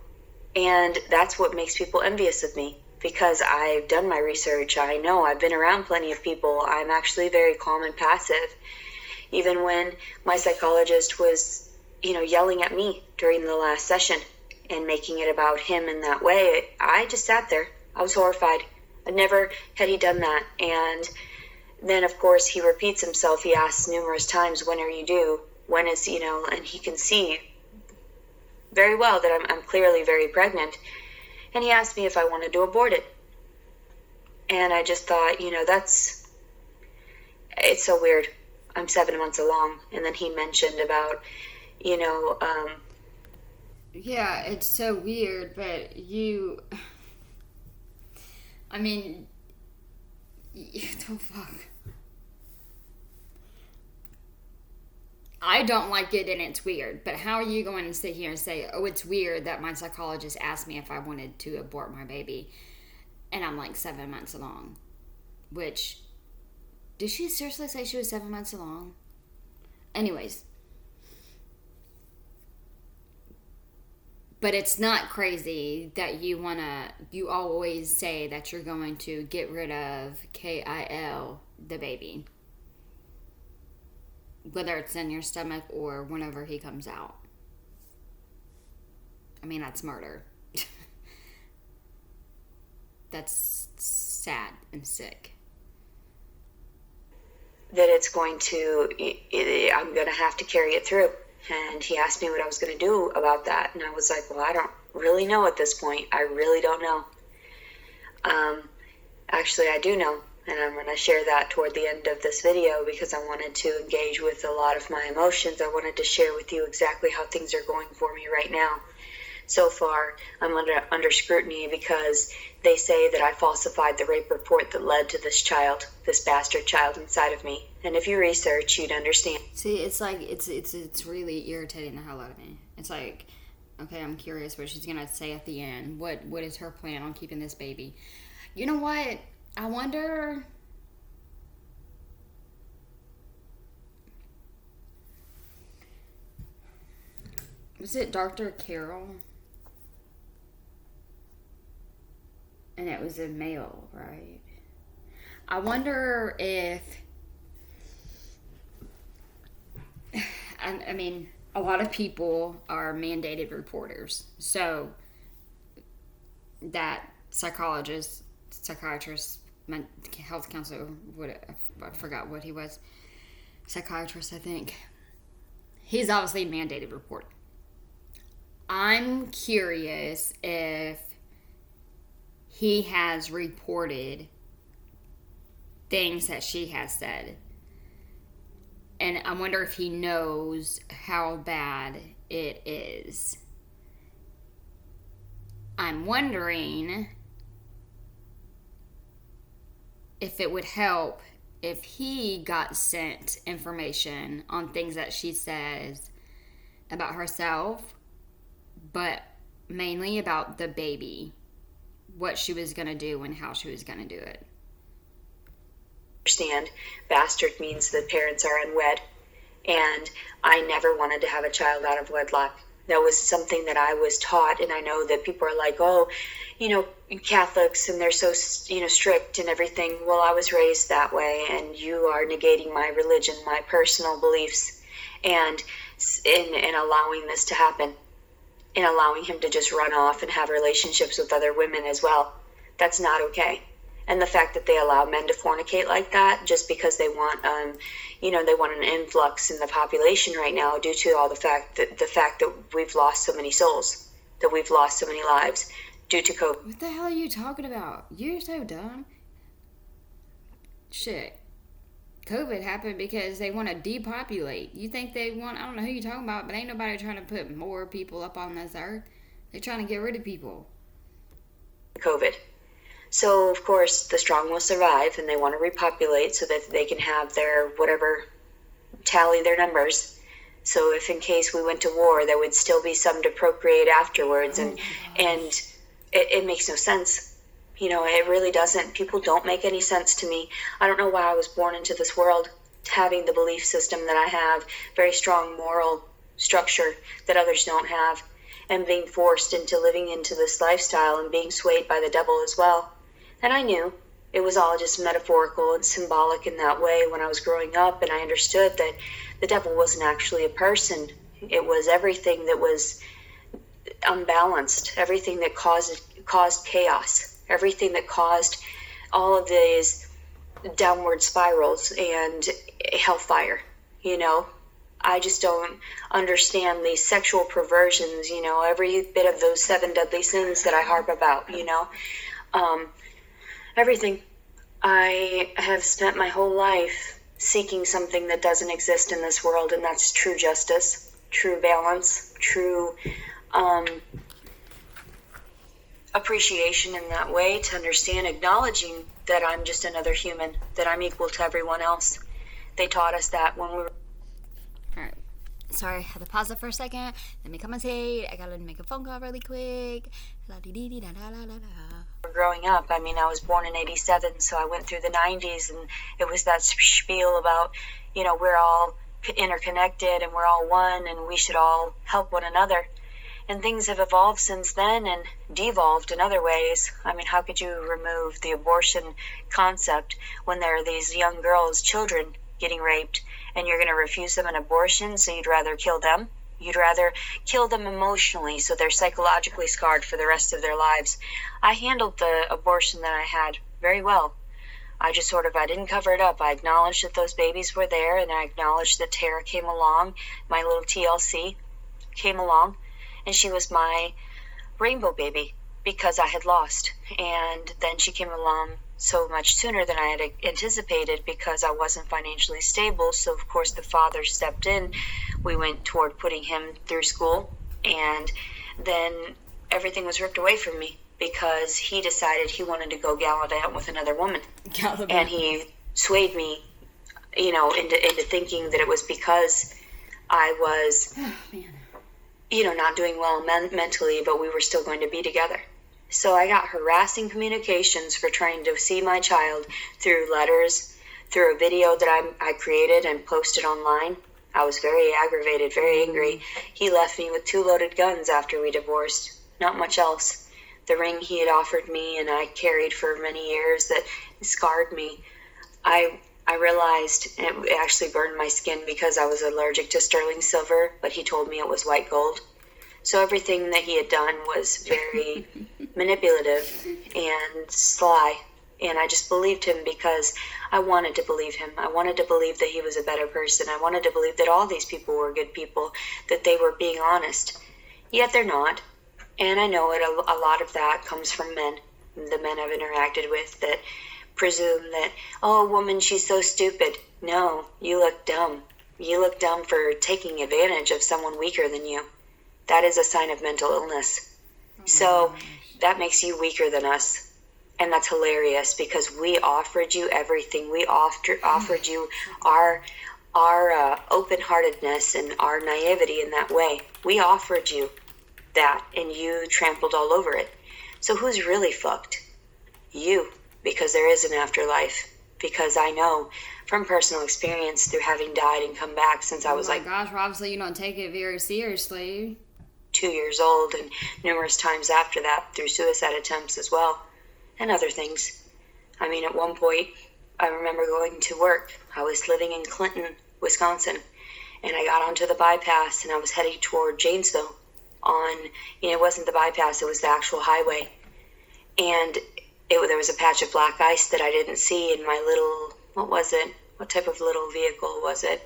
And that's what makes people envious of me, because I've done my research. I know I've been around plenty of people. I'm actually very calm and passive. Even when my psychologist was, yelling at me during the last session and making it about him in that way, I just sat there. I was horrified. Never had he done that. And then, of course, he repeats himself. He asks numerous times, when are you due? When is, and he can see very well that I'm clearly very pregnant. And he asked me if I wanted to abort it. And I just thought, it's so weird. I'm 7 months along. And then he mentioned about, yeah, it's so weird, but the fuck. I don't like it and it's weird, but how are you going to sit here and say, oh, it's weird that my psychologist asked me if I wanted to abort my baby, and I'm like 7 months along? Which, did she seriously say she was 7 months along? Anyways. But it's not crazy that you always say that you're going to get rid of KIL, the baby. Whether it's in your stomach or whenever he comes out. That's murder. That's sad and sick. That it's going to, I'm going to have to carry it through. And he asked me what I was going to do about that. And I was like, well, I don't really know at this point. I really don't know. Actually, I do know. And I'm going to share that toward the end of this video, because I wanted to engage with a lot of my emotions. I wanted to share with you exactly how things are going for me right now. So far, I'm under scrutiny because they say that I falsified the rape report that led to this bastard child inside of me. And if you research, you'd understand. See, it's like, it's really irritating the hell out of me. It's like, okay, I'm curious what she's going to say at the end. What is her plan on keeping this baby? You know what? I wonder... Was it Dr. Carol? And it was a male, right? I wonder if... a lot of people are mandated reporters. So that psychologist, psychiatrist, health counselor, I forgot what he was. Psychiatrist, I think. He's obviously mandated report. I'm curious if he has reported things that she has said. And I wonder if he knows how bad it is. I'm wondering if it would help if he got sent information on things that she says about herself, but mainly about the baby, what she was going to do and how she was going to do it. Understand, bastard means the parents are unwed, and I never wanted to have a child out of wedlock. That was something that I was taught, and I know that people are like, oh, Catholics, and they're so, strict and everything. Well, I was raised that way, and you are negating my religion, my personal beliefs, and in allowing this to happen, and allowing him to just run off and have relationships with other women as well. That's not okay. And the fact that they allow men to fornicate like that just because they want, they want an influx in the population right now due to all the fact that we've lost so many souls, that we've lost so many lives due to COVID. What the hell are you talking about? You're so dumb. Shit. COVID happened because they want to depopulate. You think they want, I don't know who you're talking about, but ain't nobody trying to put more people up on this earth. They're trying to get rid of people. COVID. So, of course, the strong will survive, and they want to repopulate so that they can have their whatever, tally their numbers. So if in case we went to war, there would still be some to procreate afterwards, and it makes no sense. It really doesn't. People don't make any sense to me. I don't know why I was born into this world, having the belief system that I have, very strong moral structure that others don't have, and being forced into living into this lifestyle and being swayed by the devil as well. And I knew it was all just metaphorical and symbolic in that way when I was growing up, and I understood that the devil wasn't actually a person. It was everything that was unbalanced, everything that caused chaos, everything that caused all of these downward spirals and hellfire. I just don't understand these sexual perversions, every bit of those 7 deadly sins that I harp about, everything. I have spent my whole life seeking something that doesn't exist in this world, and that's true justice, true balance, true appreciation in that way, to understand, acknowledging that I'm just another human, that I'm equal to everyone else. They taught us that when we were... Alright. Sorry, I had to pause it for a second. Let me commentate. I gotta make a phone call really quick. Growing up, I was born in 87, so I went through the 90s, and it was that spiel about, we're all interconnected and we're all one and we should all help one another. And things have evolved since then and devolved in other ways. How could you remove the abortion concept when there are these young girls, children, getting raped, and you're going to refuse them an abortion, so you'd rather kill them? You'd rather kill them emotionally so they're psychologically scarred for the rest of their lives. I handled the abortion that I had very well. I didn't cover it up. I acknowledged that those babies were there, and I acknowledged that Tara came along, my little TLC came along, and she was my rainbow baby because I had lost. And then she came along so much sooner than I had anticipated because I wasn't financially stable. So, of course, the father stepped in. We went toward putting him through school, and then everything was ripped away from me because he decided he wanted to go gallivant with another woman. And he swayed me, into thinking that it was because I was, not doing well mentally, but we were still going to be together. So I got harassing communications for trying to see my child through letters, through a video that I created and posted online. I was very aggravated, very angry. He left me with 2 loaded guns after we divorced. Not much else. The ring he had offered me and I carried for many years that scarred me. I realized it actually burned my skin because I was allergic to sterling silver, but he told me it was white gold. So everything that he had done was very manipulative and sly And I just believed him because I wanted to believe him. I wanted to believe that he was a better person. I wanted to believe that all these people were good people, that they were being honest. Yet they're not. And I know it. A lot of that comes from men, the men I've interacted with, that presume that, oh, woman, she's so stupid. No, you look dumb. You look dumb for taking advantage of someone weaker than you. That is a sign of mental illness. So that makes you weaker than us. And that's hilarious because we offered you everything. We offered you our open-heartedness and our naivety in that way. We offered you that, and you trampled all over it. So who's really fucked? You, because there is an afterlife. Because I know from personal experience through having died and come back since I was like, gosh, well, obviously you don't take it very seriously. 2 years old, and numerous times after that through suicide attempts as well, and other things. I mean, at one point, I remember going to work. I was living in Clinton, Wisconsin, and I got onto the bypass, and I was heading toward Janesville it wasn't the bypass, it was the actual highway. And there was a patch of black ice that I didn't see in my little, what was it? What type of little vehicle was it?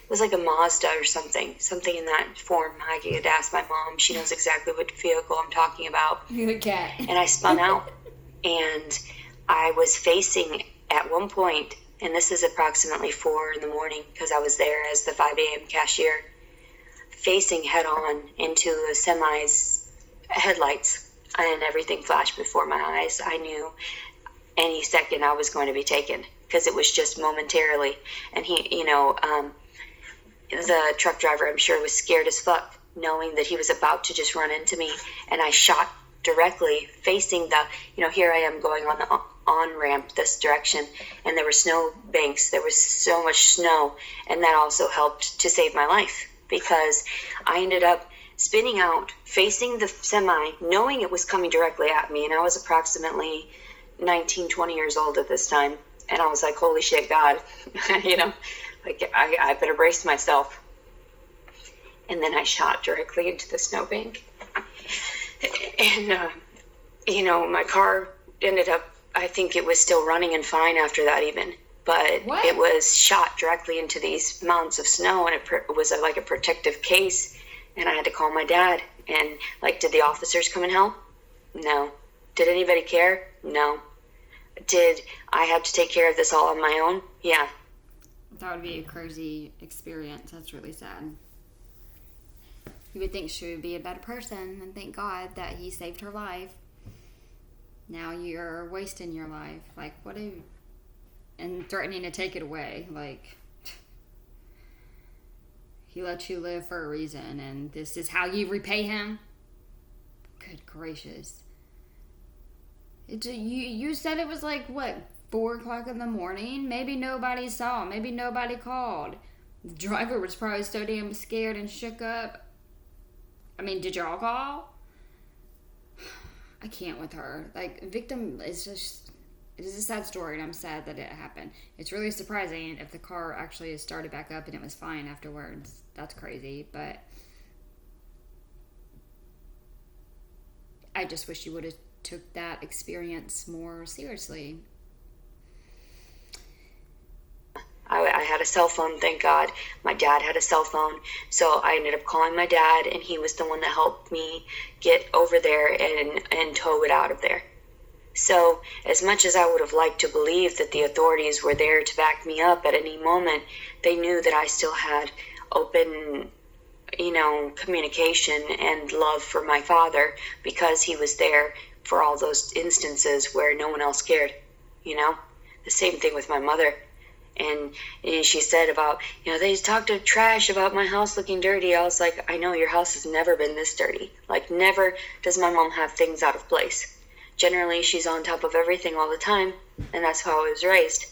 It was like a Mazda or something in that form. I could ask my mom. She knows exactly what vehicle I'm talking about. You're a cat. And I spun out, and I was facing at one point, and this is approximately 4 in the morning because I was there as the 5 a.m. cashier, facing head on into a semi's headlights, and everything flashed before my eyes. I knew any second I was going to be taken because it was just momentarily. And the truck driver, I'm sure, was scared as fuck, knowing that he was about to just run into me. And I shot directly facing here I am going on the on-ramp this direction, and there were snow banks. There was so much snow, and that also helped to save my life because I ended up spinning out, facing the semi, knowing it was coming directly at me. And I was approximately 19, 20 years old at this time. And I was like, holy shit, God, I better brace myself. And then I shot directly into the snowbank. And, my car ended up, I think it was still running and fine after that even. But It was shot directly into these mounds of snow, and it was like a protective case. And I had to call my dad. And, did the officers come and help? No. Did anybody care? No. Did I have to take care of this all on my own? Yeah. That would be a crazy experience. That's really sad. You would think she would be a better person, and thank God that he saved her life. Now you're wasting your life. And threatening to take it away. He let you live for a reason, and this is how you repay him? Good gracious. You said it was 4 o'clock in the morning? Maybe nobody saw. Maybe nobody called. The driver was probably so damn scared and shook up. I mean, did y'all call? I can't with her. Victim is just... It is a sad story, and I'm sad that it happened. It's really surprising if the car actually started back up and it was fine afterwards. That's crazy, but... I just wish you would have took that experience more seriously. I had a cell phone, thank God. My dad had a cell phone, so I ended up calling my dad, and he was the one that helped me get over there and tow it out of there. So as much as I would have liked to believe that the authorities were there to back me up at any moment, they knew that I still had open, communication and love for my father because he was there for all those instances where no one else cared, The same thing with my mother. And she said about, they talked to trash about my house looking dirty. I was like, I know your house has never been this dirty. Never does my mom have things out of place. Generally, she's on top of everything all the time, and that's how I was raised.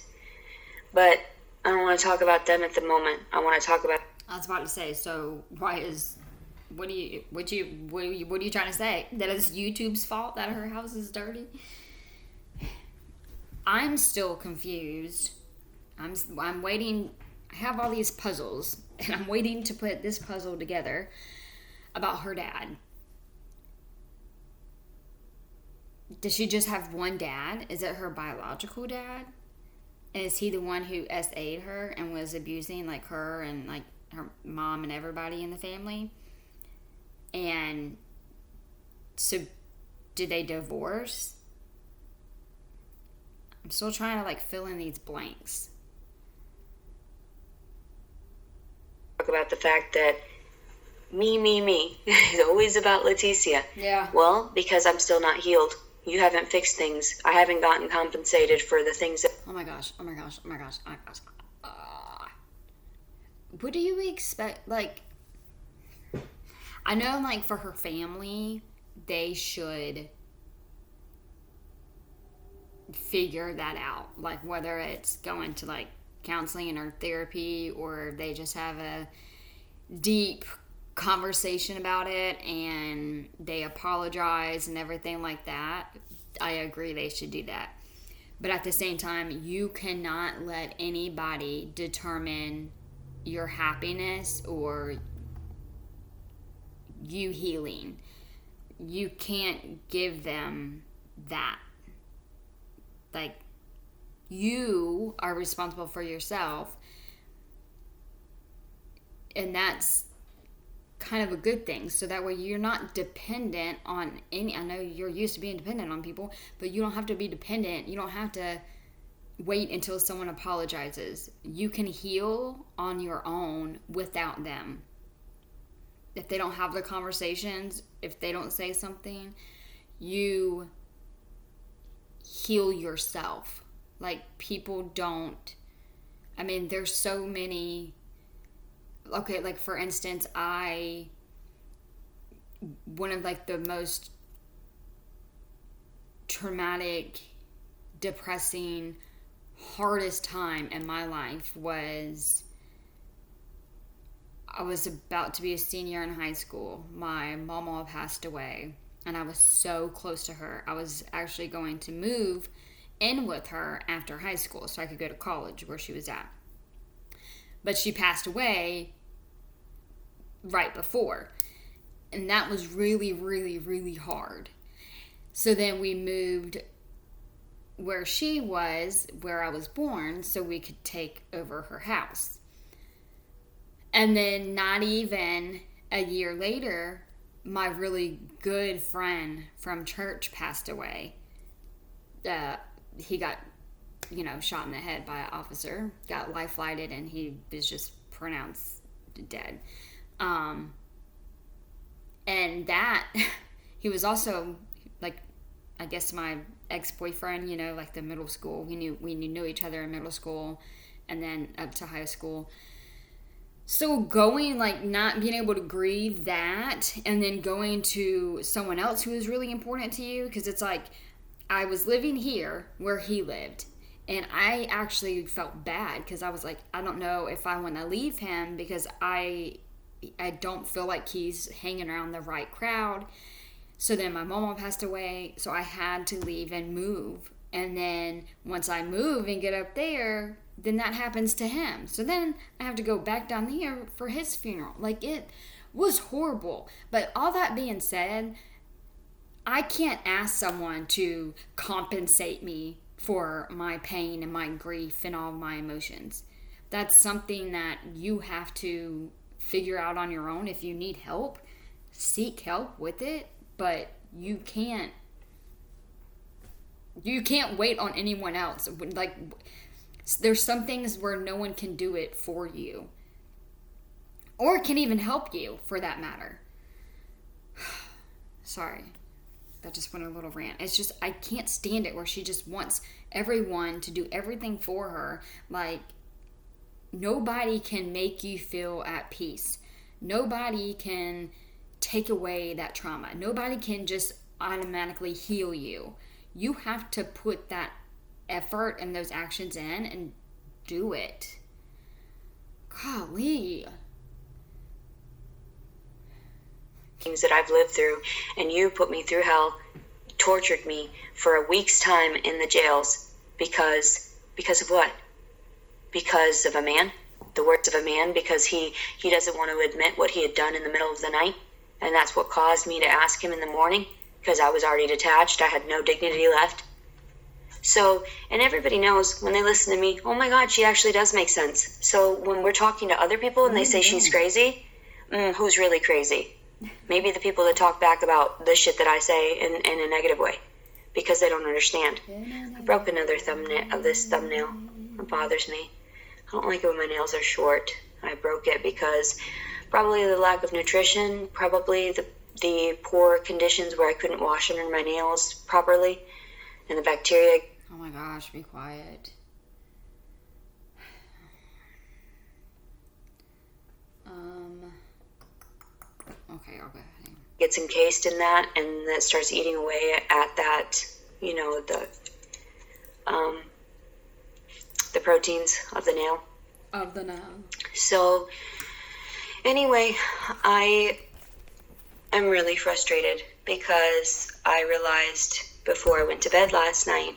But I don't want to talk about them at the moment. I want to talk about... I was about to say, so what are you trying to say? That it's YouTube's fault that her house is dirty? I'm still confused. I'm waiting. I have all these puzzles, and I'm waiting to put this puzzle together about her dad. Does she just have one dad? Is it her biological dad? And is he the one who SA'd her and was abusing like her and like her mom and everybody in the family? And so did they divorce? I'm still trying to like fill in these blanks. Talk about the fact that me is always about Leticia. Yeah. Well, because I'm still not healed. You haven't fixed things. I haven't gotten compensated for the things that... Oh my gosh. What do you expect? Like, I know, like, for her family, they should figure that out. Like, whether it's going to, like, counseling or therapy, or they just have a deep conversation about it and they apologize and everything like that. I agree they should do that. But at the same time, you cannot let anybody determine your happiness or you healing. You can't give them that. Like, you are responsible for yourself. And that's kind of a good thing. So that way you're not dependent on any... I know you're used to being dependent on people, but you don't have to be dependent. You don't have to wait until someone apologizes. You can heal on your own without them. If they don't have the conversations, if they don't say something, you heal yourself. Like, people don't... I mean, there's so many... Okay, like, for instance, one of, like, the most traumatic, depressing, hardest time in my life was... I was about to be a senior in high school. My mama passed away, and I was so close to her. I was actually going to move in with her after high school so I could go to college where she was at. But she passed away right before. And that was really, really, really hard. So then we moved where she was, where I was born, so we could take over her house. And then not even a year later, my really good friend from church passed away. He got, shot in the head by an officer, got life flighted, and he was just pronounced dead. And that, he was also, like, I guess my ex-boyfriend, like the middle school. We knew each other in middle school and then up to high school. So going, like, not being able to grieve that and then going to someone else who is really important to you, because it's like, I was living here where he lived, and I actually felt bad because I was like, I don't know if I want to leave him because I don't feel like he's hanging around the right crowd. So then my mama passed away, so I had to leave and move. And then once I move and get up there, then that happens to him. So then I have to go back down here for his funeral. Like, it was horrible. But all that being said, I can't ask someone to compensate me for my pain and my grief and all my emotions. That's something that you have to figure out on your own. If you need help, seek help with it. But you can't wait on anyone else. Like, there's some things where no one can do it for you, or can even help you, for that matter. Sorry, that just went a little rant. It's just, I can't stand it where she just wants everyone to do everything for her. Like, nobody can make you feel at peace. Nobody can take away that trauma. Nobody can just automatically heal you. You have to put that effort and those actions in and do it. Golly. Things that I've lived through, and you put me through hell, tortured me for a week's time in the jails because of what? Because of a man? The words of a man? Because he doesn't want to admit what he had done in the middle of the night, and that's what caused me to ask him in the morning because I was already detached. I had no dignity left. So, and everybody knows when they listen to me, oh my God, she actually does make sense. So when we're talking to other people and they say she's crazy, who's really crazy? Maybe the people that talk back about the shit that I say in a negative way, because they don't understand. I broke another thumbnail of this thumbnail. It bothers me. I don't like it when my nails are short. I broke it because probably the lack of nutrition, probably the poor conditions where I couldn't wash under my nails properly, and the bacteria. Oh my gosh, be quiet. Okay, I'll go ahead. Gets encased in that, and that starts eating away at that, the proteins of the nail. Of the nail. So, anyway, I am really frustrated because I realized before I went to bed last night,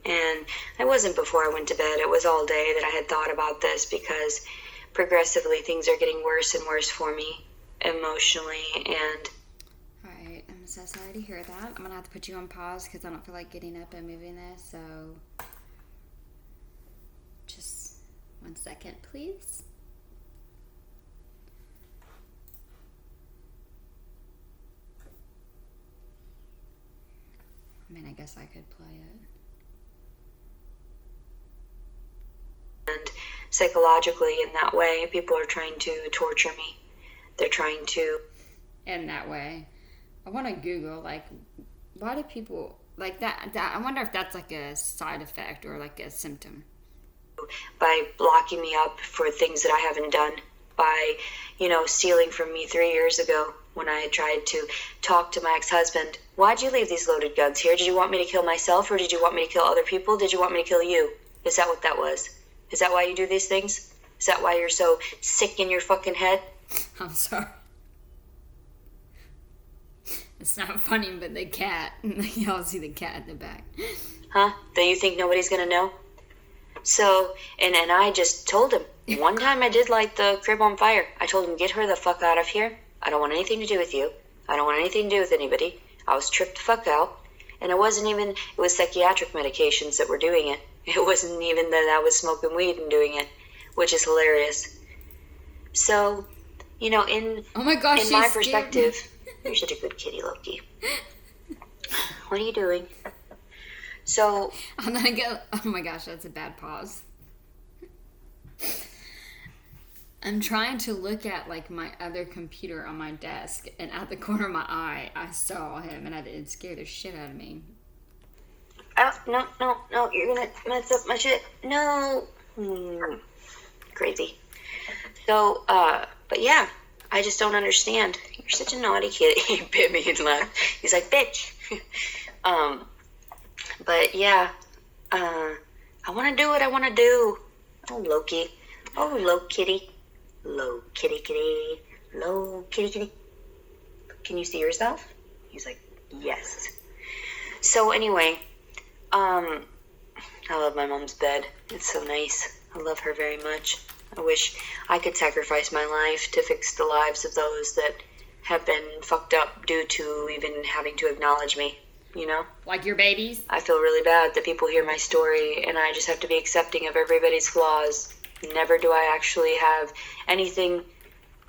and it wasn't before I went to bed, it was all day that I had thought about this, because progressively things are getting worse and worse for me emotionally. And alright, I'm so sorry to hear that. I'm gonna have to put you on pause because I don't feel like getting up and moving this, so just 1 second, please. I mean, I guess I could play it. And psychologically, in that way, people are trying to torture me. They're trying to. In that way. I want to Google, like, why do people, like, that I wonder if that's, like, a side effect or, like, a symptom. By blocking me up for things that I haven't done. By, stealing from me 3 years ago when I tried to talk to my ex-husband. Why'd you leave these loaded guns here? Did you want me to kill myself, or did you want me to kill other people? Did you want me to kill you? Is that what that was? Is that why you do these things? Is that why you're so sick in your fucking head? I'm sorry. It's not funny, but the cat. Y'all see the cat in the back. Huh? That you think nobody's gonna know? So, and I just told him. One time I did light the crib on fire. I told him, get her the fuck out of here. I don't want anything to do with you. I don't want anything to do with anybody. I was tripped the fuck out. And it was psychiatric medications that were doing it. It wasn't even that I was smoking weed and doing it, which is hilarious. So, oh my gosh, in my perspective, you're such a good kitty, Loki. What are you doing? So, I'm gonna go. Oh my gosh, that's a bad pause. I'm trying to look at, like, my other computer on my desk, and at the corner of my eye, I saw him, and it scared the shit out of me. Oh, no, you're gonna mess up my shit. No. Crazy. So, but yeah, I just don't understand. You're such a naughty kid. He bit me and left. He's like, bitch. But yeah, I want to do what I want to do. Oh, Loki. Oh, low kitty. Low kitty kitty. Low kitty kitty. Can you see yourself? He's like, yes. So anyway, I love my mom's bed. It's so nice. I love her very much. I wish I could sacrifice my life to fix the lives of those that have been fucked up due to even having to acknowledge me, Like your babies? I feel really bad that people hear my story and I just have to be accepting of everybody's flaws. Never do I actually have anything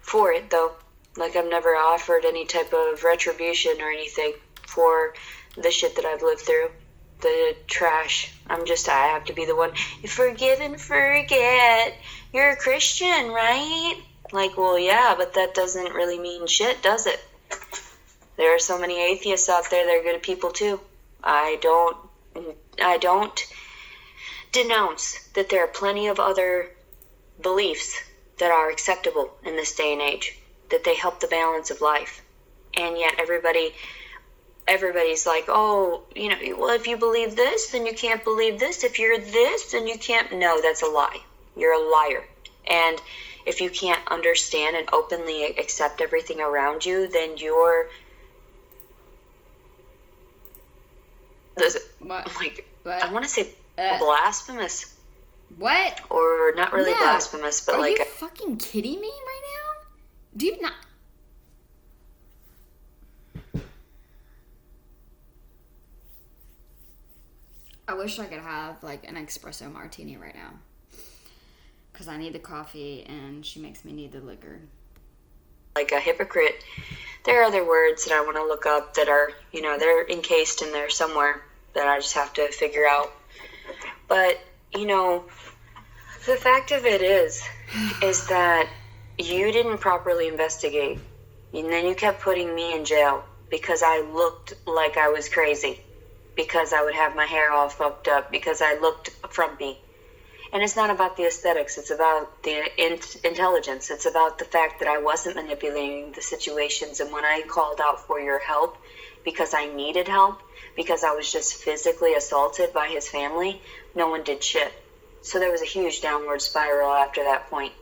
for it, though. Like, I've never offered any type of retribution or anything for the shit that I've lived through. The trash. I have to be the one. You forgive and forget. You're a Christian, right? Like, well, yeah, but that doesn't really mean shit, does it? There are so many atheists out there that are good people, too. I don't denounce that there are plenty of other beliefs that are acceptable in this day and age, that they help the balance of life. And yet everybody's like, oh, well, if you believe this, then you can't believe this. If you're this, then you can't. No, that's a lie. You're a liar. And if you can't understand and openly accept everything around you, then you're What? I want to say blasphemous. What? Or not really blasphemous, but Are you fucking kidding me right now? Do you not? I wish I could have like an espresso martini right now. Because I need the coffee and she makes me need the liquor. Like a hypocrite. There are other words that I want to look up that are, they're encased in there somewhere that I just have to figure out. But, the fact of it is that you didn't properly investigate. And then you kept putting me in jail because I looked like I was crazy. Because I would have my hair all fucked up. Because I looked frumpy. And it's not about the aesthetics. It's about the intelligence. It's about the fact that I wasn't manipulating the situations. And when I called out for your help because I needed help, because I was just physically assaulted by his family, no one did shit. So there was a huge downward spiral after that point.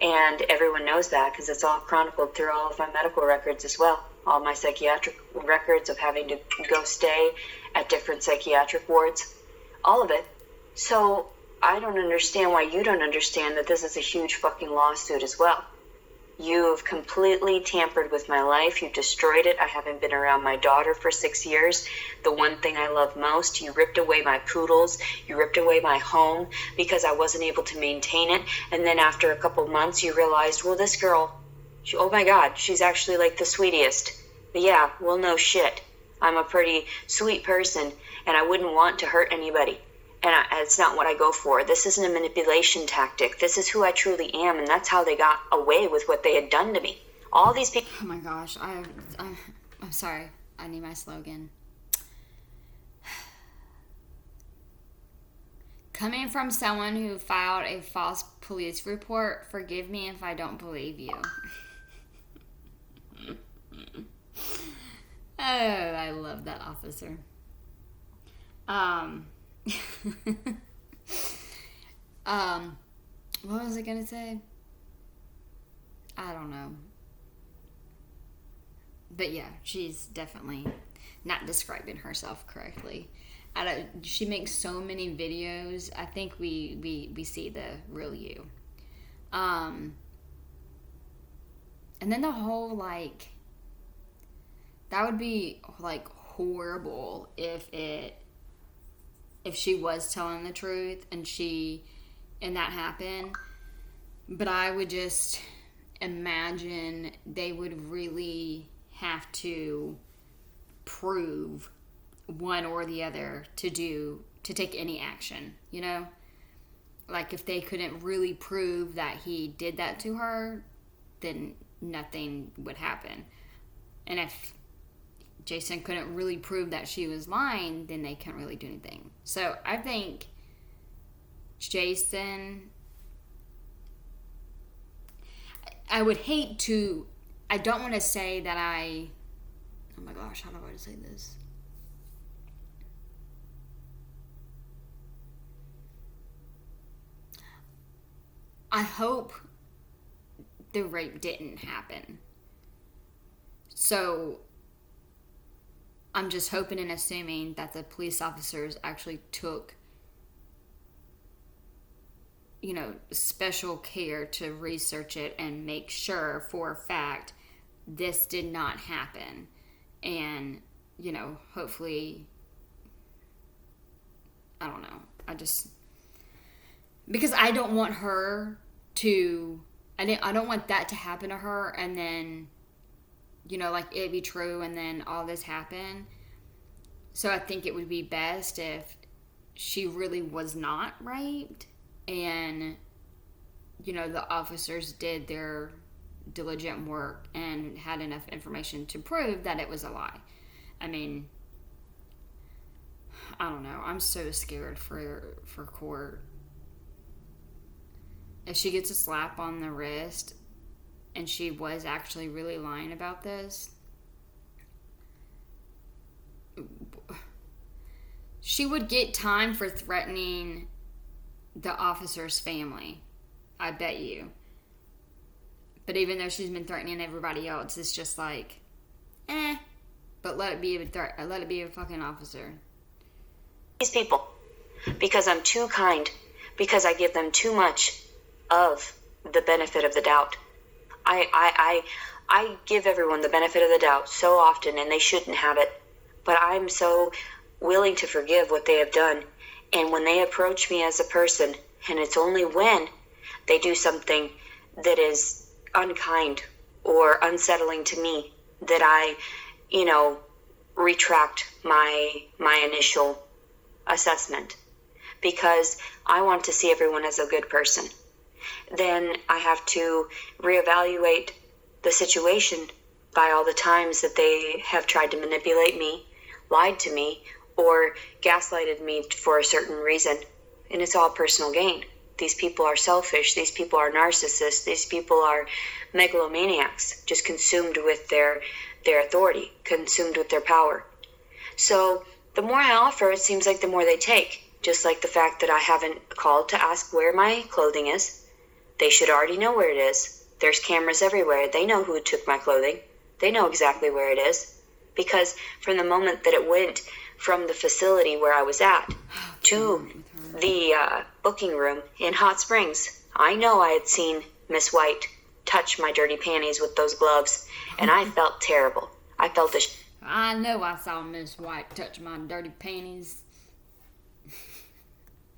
And everyone knows that because it's all chronicled through all of my medical records as well. All my psychiatric records of having to go stay at different psychiatric wards. All of it. So I don't understand why you don't understand that this is a huge fucking lawsuit as well. You've completely tampered with my life. You've destroyed it. I haven't been around my daughter for 6 years. The one thing I love most. You ripped away my poodles. You ripped away my home because I wasn't able to maintain it. And then after a couple months, you realized, well, this girl, oh my God, she's actually like the sweetest. But yeah, well, no shit. I'm a pretty sweet person and I wouldn't want to hurt anybody. And it's not what I go for. This isn't a manipulation tactic. This is who I truly am, and that's how they got away with what they had done to me. All these people... Oh my gosh, I'm sorry. I need my slogan. Coming from someone who filed a false police report, forgive me if I don't believe you. Oh, I love that officer. What was I gonna say? I don't know. But yeah, she's definitely not describing herself correctly. She makes so many videos. I think we see the real you. And then the whole that would be horrible if she was telling the truth and that happened. But I would just imagine they would really have to prove one or the other to take any action, Like if they couldn't really prove that he did that to her, then nothing would happen. And if Jason couldn't really prove that she was lying, then they can't really do anything. So I think Jason, I would hate to, I don't want to say that oh my gosh, how do I say this? I hope the rape didn't happen. So I'm just hoping and assuming that the police officers actually took, special care to research it and make sure for a fact this did not happen. And, hopefully, I don't know. Because I don't want her to, I don't want that to happen to her and then, it be true and then all this happen. So I think it would be best if she really was not raped and, the officers did their diligent work and had enough information to prove that it was a lie. I mean, I don't know. I'm so scared for court. If she gets a slap on the wrist and she was actually really lying about this, she would get time for threatening the officer's family. I bet you. But even though she's been threatening everybody else, it's just but let it be a threat. Let it be a fucking officer. These people, because I'm too kind, because I give them too much of the benefit of the doubt. I give everyone the benefit of the doubt so often, and they shouldn't have it. But I'm so willing to forgive what they have done And when they approach me as a person, and it's only when they do something that is unkind or unsettling to me that I, retract my initial assessment, because I want to see everyone as a good person. Then I have to reevaluate the situation by all the times that they have tried to manipulate me, lied to me, or gaslighted me for a certain reason. And it's all personal gain. These people are selfish. These people are narcissists. These people are megalomaniacs, just consumed with their authority, consumed with their power. So the more I offer, it seems like the more they take. Just like the fact that I haven't called to ask where my clothing is. They should already know where it is. There's cameras everywhere. They know who took my clothing. They know exactly where it is. Because from the moment that it went from the facility where I was at to the booking room in Hot Springs, I know I had seen Miss White touch my dirty panties with those gloves, and I felt terrible. I felt I know I saw Miss White touch my dirty panties.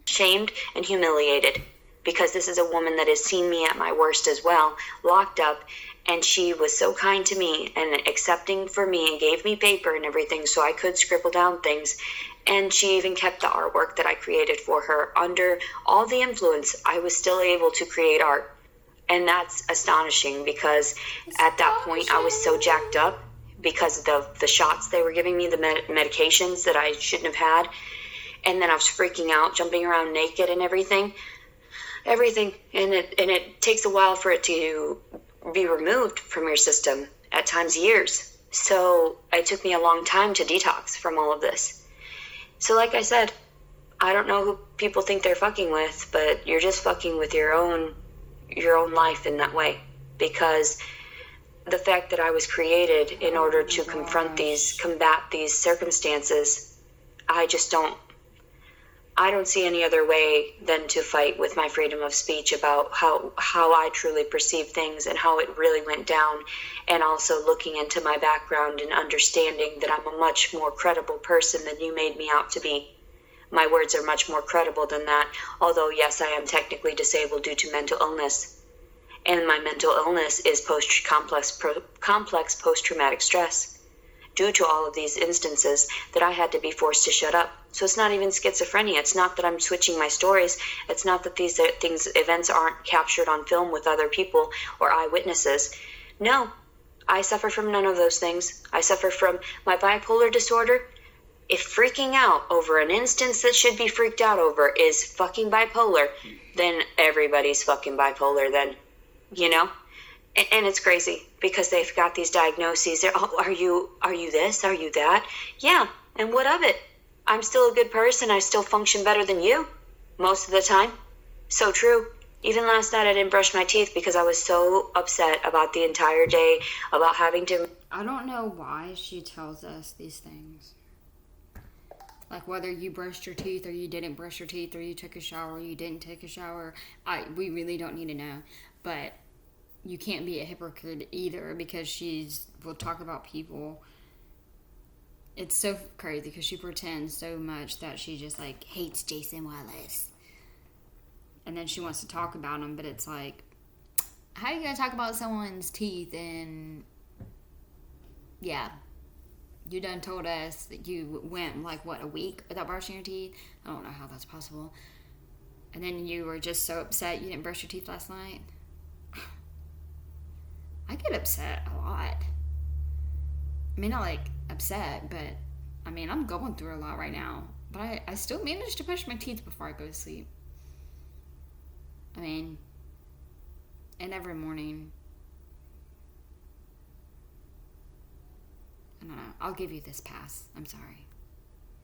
Shamed and humiliated, because this is a woman that has seen me at my worst as well, locked up, and she was so kind to me and accepting for me and gave me paper and everything so I could scribble down things. And she even kept the artwork that I created for her. Under all the influence, I was still able to create art. And that's astonishing, because at that point I was so jacked up because of the shots they were giving me, the medications that I shouldn't have had. And then I was freaking out, jumping around naked and everything. And it takes a while for it to be removed from your system, at times years. So it took me a long time to detox from all of this. So like I said, I don't know who people think they're fucking with, but you're just fucking with your own life in that way. Because the fact that I was created in order to combat these circumstances, I don't see any other way than to fight with my freedom of speech about how I truly perceive things and how it really went down, and also looking into my background and understanding that I'm a much more credible person than you made me out to be. My words are much more credible than that, although yes, I am technically disabled due to mental illness. And my mental illness is complex post-traumatic stress, due to all of these instances that I had to be forced to shut up. So it's not even schizophrenia. It's not that I'm switching my stories. It's not that these events aren't captured on film with other people or eyewitnesses. No, I suffer from none of those things. I suffer from my bipolar disorder. If freaking out over an instance that should be freaked out over is fucking bipolar, then everybody's fucking bipolar then, And it's crazy, because they've got these diagnoses. They're, are you this? Are you that? Yeah, and what of it? I'm still a good person. I still function better than you most of the time. So true. Even last night I didn't brush my teeth because I was so upset about the entire day, about having to... I don't know why she tells us these things. Like whether you brushed your teeth or you didn't brush your teeth, or you took a shower or you didn't take a shower. We really don't need to know. But you can't be a hypocrite either, because will talk about people. It's so crazy because she pretends so much that she just hates Jason Wallace. And then she wants to talk about him, but it's like, how are you going to talk about someone's teeth? And yeah, you done told us that you went a week without brushing your teeth. I don't know how that's possible. And then you were just so upset you didn't brush your teeth last night. I get upset a lot. I mean, not upset, but I'm going through a lot right now. But I still manage to brush my teeth before I go to sleep. And every morning. I don't know. I'll give you this pass. I'm sorry.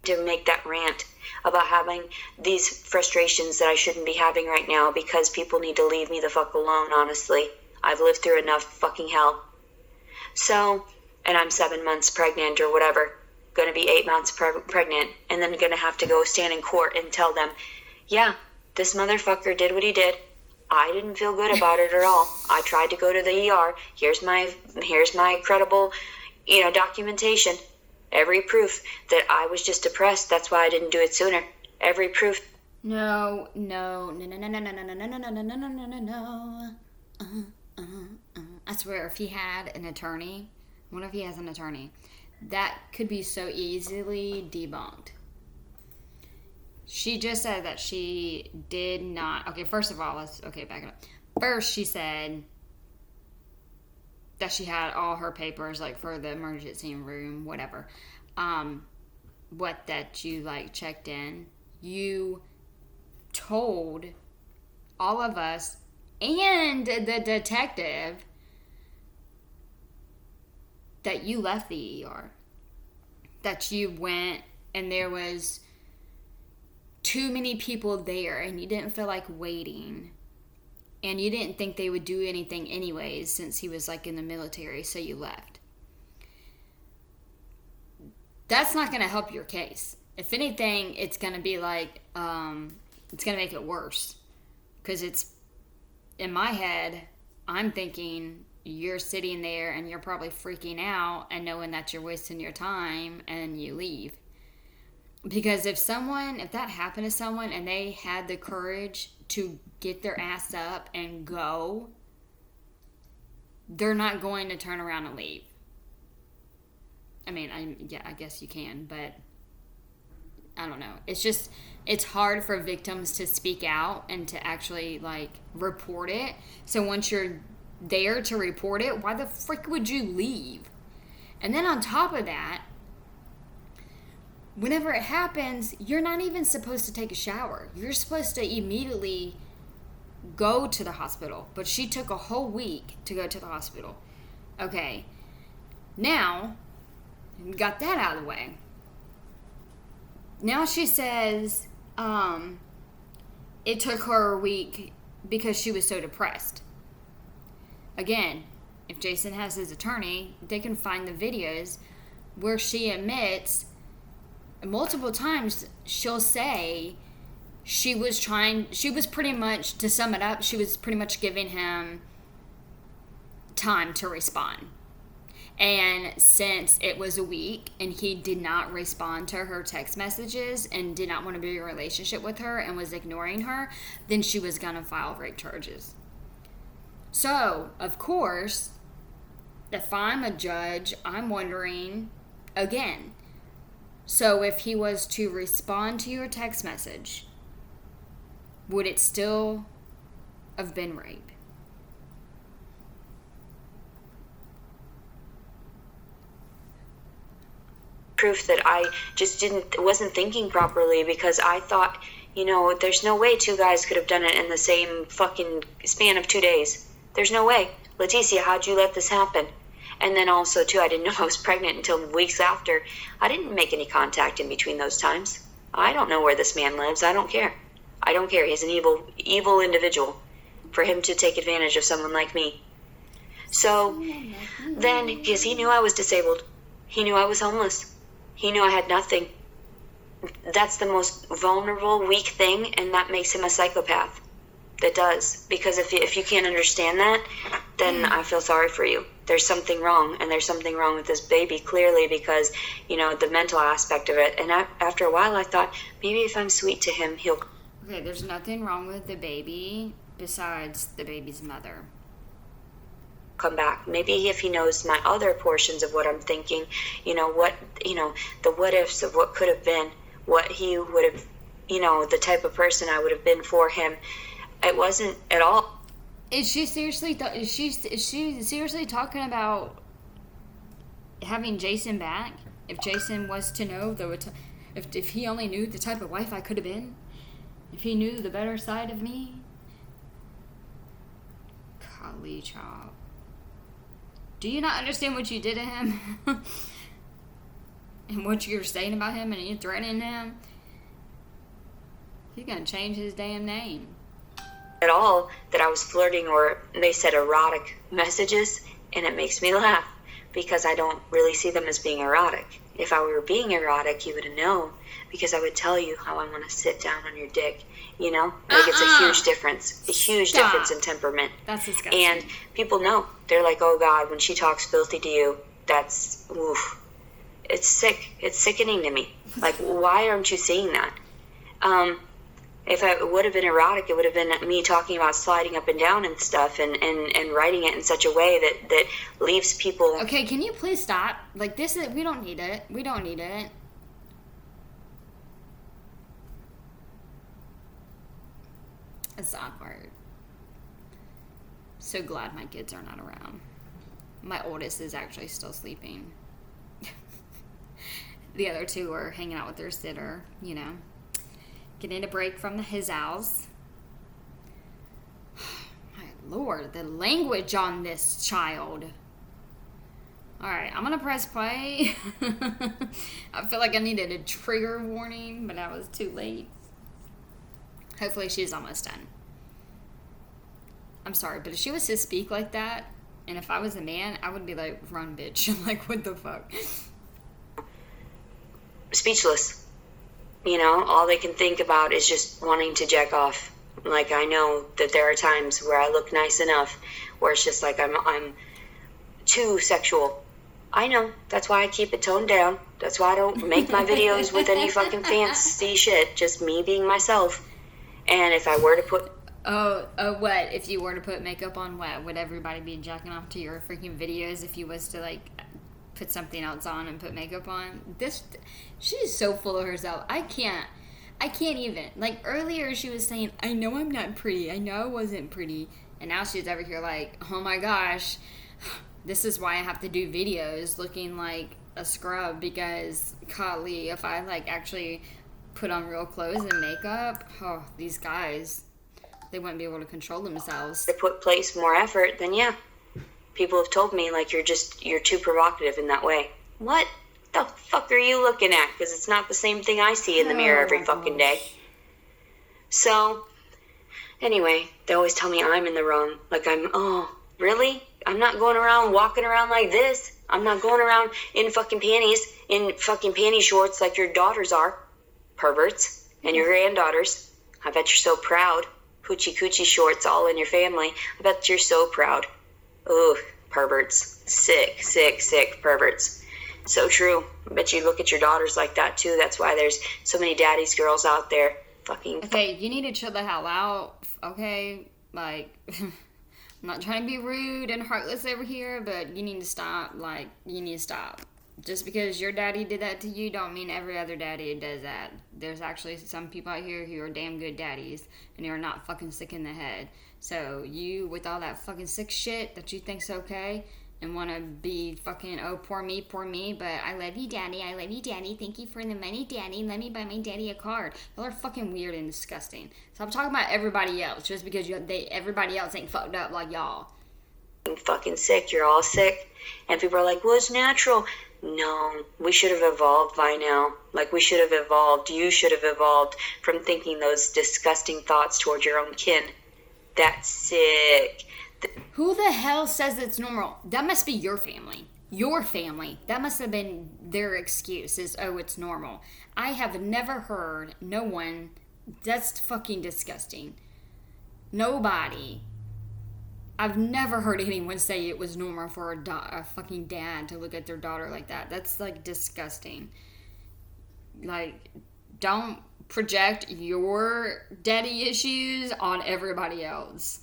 To make that rant about having these frustrations that I shouldn't be having right now, because people need to leave me the fuck alone, honestly. I've lived through enough fucking hell. So, and I'm 7 months pregnant or whatever. Going to be 8 months pregnant. And then going to have to go stand in court and tell them, yeah, this motherfucker did what he did. I didn't feel good about it at all. I tried to go to the ER. Here's my credible, documentation. Every proof that I was just depressed. That's why I didn't do it sooner. Every proof. No. I swear, if he had an attorney, what if he has an attorney? That could be so easily debunked. She just said that she did not. Okay, first of all, back it up. First, she said that she had all her papers, like, for the emergency room, whatever. That you, like, checked in. You told all of us and the detective that you left the ER. That you went and there was too many people there and you didn't feel like waiting. And you didn't think they would do anything anyways since he was, like, in the military, so you left. That's not going to help your case. If anything, it's going to be like, it's going to make it worse. Because it's, in my head, I'm thinking you're sitting there and you're probably freaking out and knowing that you're wasting your time and you leave. Because if that happened to someone and they had the courage to get their ass up and go, they're not going to turn around and leave. I mean, I guess you can, but I don't know. It's hard for victims to speak out and to actually, like, report it. So once you're there to report it, why the frick would you leave? And then on top of that, whenever it happens, you're not even supposed to take a shower. You're supposed to immediately go to the hospital. But she took a whole week to go to the hospital. Okay. Now, got that out of the way. Now she says it took her a week because she was so depressed. Again, if Jason has his attorney, they can find the videos where she admits multiple times she'll say she was pretty much, to sum it up, she was pretty much giving him time to respond. And since it was a week and he did not respond to her text messages and did not want to be in a relationship with her and was ignoring her, then she was going to file rape charges. So, of course, if I'm a judge, I'm wondering, again, so if he was to respond to your text message, would it still have been rape? Proof that I just wasn't thinking properly, because I thought, there's no way two guys could have done it in the same fucking span of 2 days. There's no way. Leticia, how'd you let this happen? And then also, too, I didn't know I was pregnant until weeks after. I didn't make any contact in between those times. I don't know where this man lives. I don't care. He's an evil individual for him to take advantage of someone like me. So then, because he knew I was disabled, he knew I was homeless, he knew I had nothing. That's the most vulnerable, weak thing, and that makes him a psychopath. That does. Because if you can't understand that, then I feel sorry for you. There's something wrong, and there's something wrong with this baby, clearly, because, the mental aspect of it. And after a while, I thought, maybe if I'm sweet to him, he'll... Okay, there's nothing wrong with the baby besides the baby's mother. Come back. Maybe if he knows my other portions of what I'm thinking, the what ifs of what could have been, what he would have, the type of person I would have been for him. It wasn't at all. Is she seriously seriously talking about having Jason back? If Jason was to know, if he only knew the type of wife I could have been, if he knew the better side of me. Golly, child. Do you not understand what you did to him? And what you're saying about him, and you're threatening him? He's gonna change his damn name. At all that I was flirting, or they said erotic messages, and it makes me laugh because I don't really see them as being erotic. If I were being erotic, you would have known, because I would tell you how I want to sit down on your dick, It's a huge difference. Difference in temperament. That's disgusting. And people know. They're like, oh God, when she talks filthy to you, that's, oof. It's sick. It's sickening to me. Like, why aren't you seeing that? If it would have been erotic, it would have been me talking about sliding up and down and stuff, and writing it in such a way that leaves people. Okay, can you please stop? Like, this is, we don't need it. We don't need it. It's awkward. So glad my kids are not around. My oldest is actually still sleeping. The other two are hanging out with their sitter, you know. Getting a break from his house. My Lord, the language on this child. Alright, I'm going to press play. I feel like I needed a trigger warning, but I was too late. Hopefully she's almost done. I'm sorry, but if she was to speak like that, and if I was a man, I would be like, run, bitch. Like, what the fuck? Speechless. You know, all they can think about is just wanting to jack off. Like, I know that there are times where I look nice enough where it's just like I'm too sexual. I know. That's why I keep it toned down. That's why I don't make my videos with any fucking fancy shit. Just me being myself. And if I were to put... Oh, what? If you were to put makeup on, what? Would everybody be jacking off to your freaking videos if you was to, like, put something else on and put makeup on? She's so full of herself. I can't even. Like, earlier she was saying, I know I'm not pretty. I know I wasn't pretty. And now she's over here like, oh my gosh, this is why I have to do videos looking like a scrub, because, golly, if I, like, actually put on real clothes and makeup, oh, these guys, they wouldn't be able to control themselves. They place more effort, then yeah. People have told me, like, you're too provocative in that way. What the fuck are you looking at? Because it's not the same thing I see in the mirror every fucking day. So, anyway, they always tell me I'm in the wrong. Like, oh, really? I'm not going around walking around like this. I'm not going around in fucking panties, in fucking panty shorts like your daughters are. Perverts. And your granddaughters. I bet you're so proud. Hoochie coochie shorts all in your family. I bet you're so proud. Ooh, perverts. Sick, sick, sick perverts. So true. I bet you look at your daughters like that too. That's why there's so many daddy's girls out there. Fucking... Okay, you need to chill the hell out. Okay? Like, I'm not trying to be rude and heartless over here, but you need to stop. Like, you need to stop. Just because your daddy did that to you don't mean every other daddy does that. There's actually some people out here who are damn good daddies and who are not fucking sick in the head. So you, with all that fucking sick shit that you think's okay and want to be fucking, oh, poor me, but I love you, daddy, thank you for the money, daddy, let me buy my daddy a card. Y'all are fucking weird and disgusting. So I'm talking about everybody else, just because everybody else ain't fucked up like y'all. Fucking sick, you're all sick. And people are like, well, it's natural. No, we should have evolved by now. Like, we should have evolved. You should have evolved from thinking those disgusting thoughts toward your own kin. That's sick. Who the hell says it's normal? That must be your family. Your family. That must have been their excuse, is, oh, it's normal. I have never heard no one. That's fucking disgusting. Nobody. I've never heard anyone say it was normal for a fucking dad to look at their daughter like that. That's, like, disgusting. Like, don't project your daddy issues on everybody else.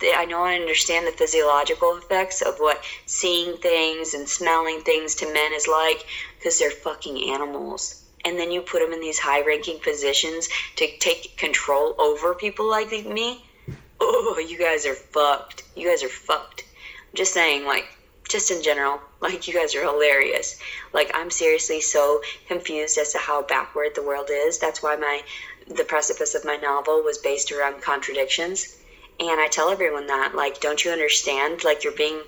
I know I understand the physiological effects of what seeing things and smelling things to men is like, because they're fucking animals. And then you put them in these high-ranking positions to take control over people like me. Oh, you guys are fucked. You guys are fucked. I'm just saying, like, just in general, like, you guys are hilarious. Like, I'm seriously so confused as to how backward the world is. That's why the precipice of my novel was based around contradictions. And I tell everyone that, like, don't you understand? Like, you're being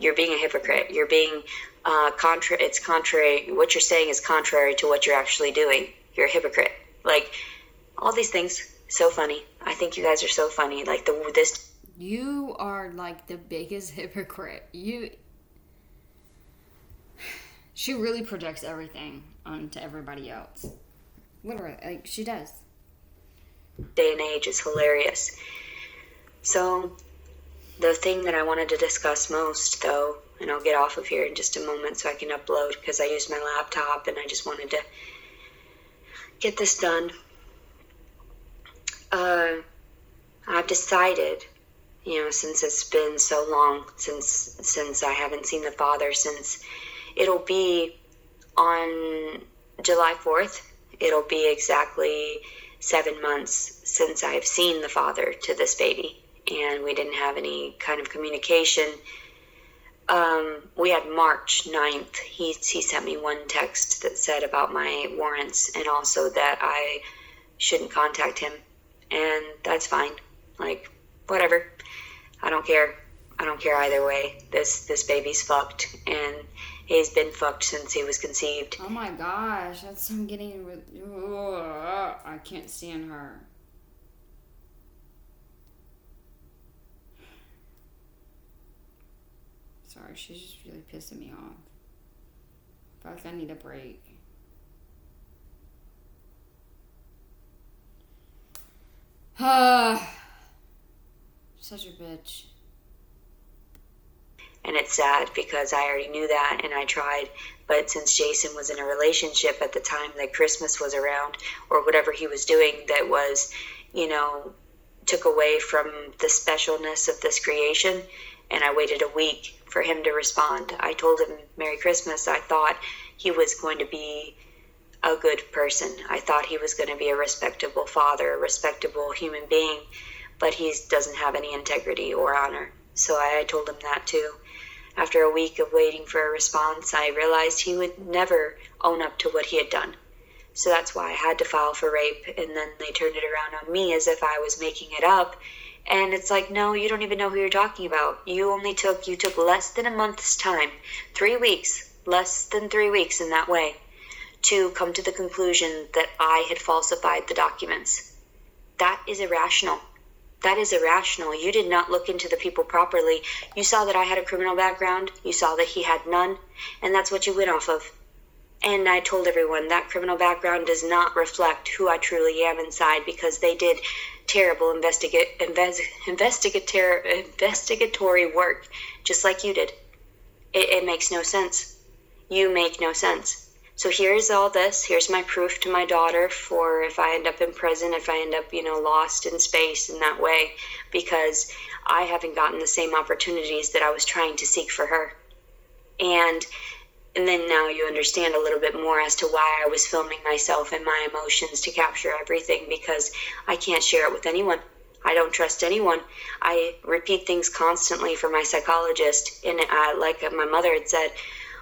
a hypocrite. You're being it's contrary. What you're saying is contrary to what you're actually doing. You're a hypocrite. Like, all these things. So funny. I think you guys are so funny. Like, this. You are, like, the biggest hypocrite. She really projects everything onto everybody else. Literally, like, she does. Day and age is hilarious. So, the thing that I wanted to discuss most, though, and I'll get off of here in just a moment so I can upload, because I used my laptop and I just wanted to get this done. I've decided, since it's been so long since I haven't seen the father, since it'll be on July 4th, it'll be exactly 7 months since I've seen the father to this baby, and we didn't have any kind of communication. We had March 9th. He sent me one text that said about my warrants and also that I shouldn't contact him, and that's fine. Like, whatever. I don't care. I don't care either way. This baby's fucked, and he's been fucked since he was conceived. Oh my gosh, that's I'm getting. I can't stand her. Sorry, she's just really pissing me off. I feel like I need a break. Such a bitch. And it's sad because I already knew that and I tried. But since Jason was in a relationship at the time that Christmas was around, or whatever he was doing that was, took away from the specialness of this creation, and I waited a week for him to respond. I told him Merry Christmas. I thought he was going to be a good person. I thought he was going to be a respectable father, a respectable human being, but he doesn't have any integrity or honor. So I told him that too. After a week of waiting for a response, I realized he would never own up to what he had done. So that's why I had to file for rape, and then they turned it around on me as if I was making it up. And it's like, no, you don't even know who you're talking about. You took less than a month's time, 3 weeks, less than 3 weeks in that way, to come to the conclusion that I had falsified the documents. That is irrational. That is irrational. You did not look into the people properly. You saw that I had a criminal background. You saw that he had none. And that's what you went off of. And I told everyone that criminal background does not reflect who I truly am inside, because they did terrible investigatory work, just like you did. It makes no sense. You make no sense. So here's all this. Here's my proof to my daughter for if I end up in prison, if I end up, lost in space in that way, because I haven't gotten the same opportunities that I was trying to seek for her. And then now you understand a little bit more as to why I was filming myself and my emotions to capture everything, because I can't share it with anyone. I don't trust anyone. I repeat things constantly for my psychologist. And like my mother had said,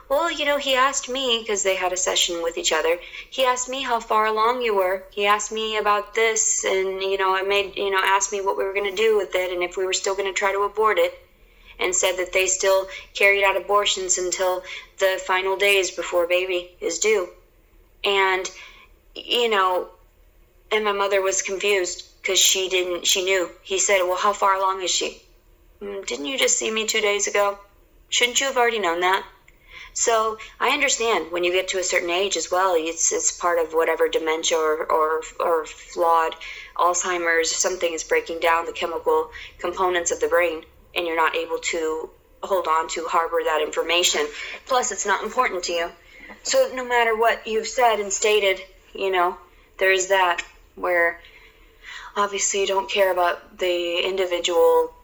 well, he asked me, because they had a session with each other, he asked me how far along you were. He asked me about this, and, asked me what we were going to do with it, and if we were still going to try to abort it, and said that they still carried out abortions until the final days before baby is due. And, and my mother was confused, because she knew. He said, well, how far along is she? Didn't you just see me 2 days ago? Shouldn't you have already known that? So I understand when you get to a certain age as well, it's part of whatever dementia or flawed Alzheimer's, something is breaking down the chemical components of the brain, and you're not able to hold on to, harbor that information. Plus, it's not important to you. So no matter what you've said and stated, there is that where obviously you don't care about the individual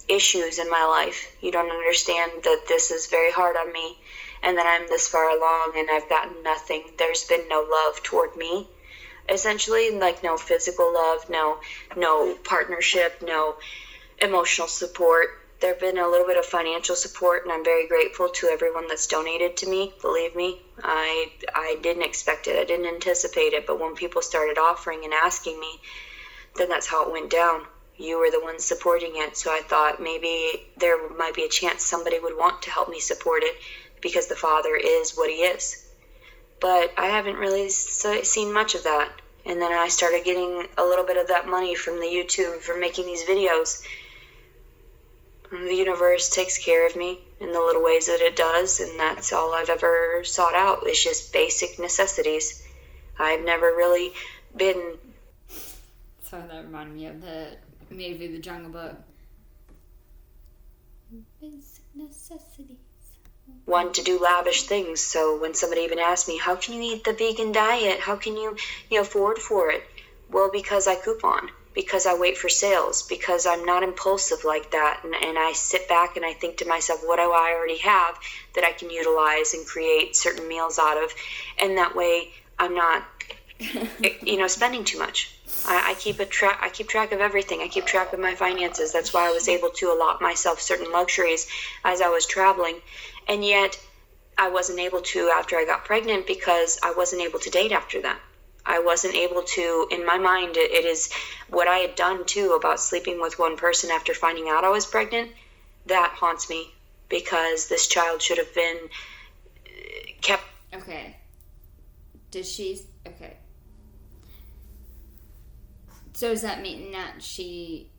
issues in my life. You don't understand that this is very hard on me, and that I'm this far along and I've gotten nothing. There's been no love toward me, essentially, like no physical love, no partnership, no emotional support. There've been a little bit of financial support, and I'm very grateful to everyone that's donated to me. Believe me, I didn't expect it. I didn't anticipate it, but when people started offering and asking me, then that's how it went down. You were the ones supporting it, so I thought maybe there might be a chance somebody would want to help me support it, because the father is what he is. But I haven't really seen much of that. And then I started getting a little bit of that money from the YouTube for making these videos. The universe takes care of me in the little ways that it does, and that's all I've ever sought out, is just basic necessities. I've never really been... So that reminded me of the movie The Jungle Book. Basic necessities. One to do lavish things. So when somebody even asked me, how can you eat the vegan diet? How can you, afford for it? Well, because I coupon, because I wait for sales, because I'm not impulsive like that. And I sit back and I think to myself, what do I already have that I can utilize and create certain meals out of? And that way I'm not, spending too much. I keep track of everything. I keep track of my finances. That's why I was able to allot myself certain luxuries as I was traveling. And yet I wasn't able to after I got pregnant because I wasn't able to date after that. I wasn't able to, in my mind, it is what I had done too about sleeping with one person after finding out I was pregnant. That haunts me because this child should have been kept. Okay. Okay. So does that mean that she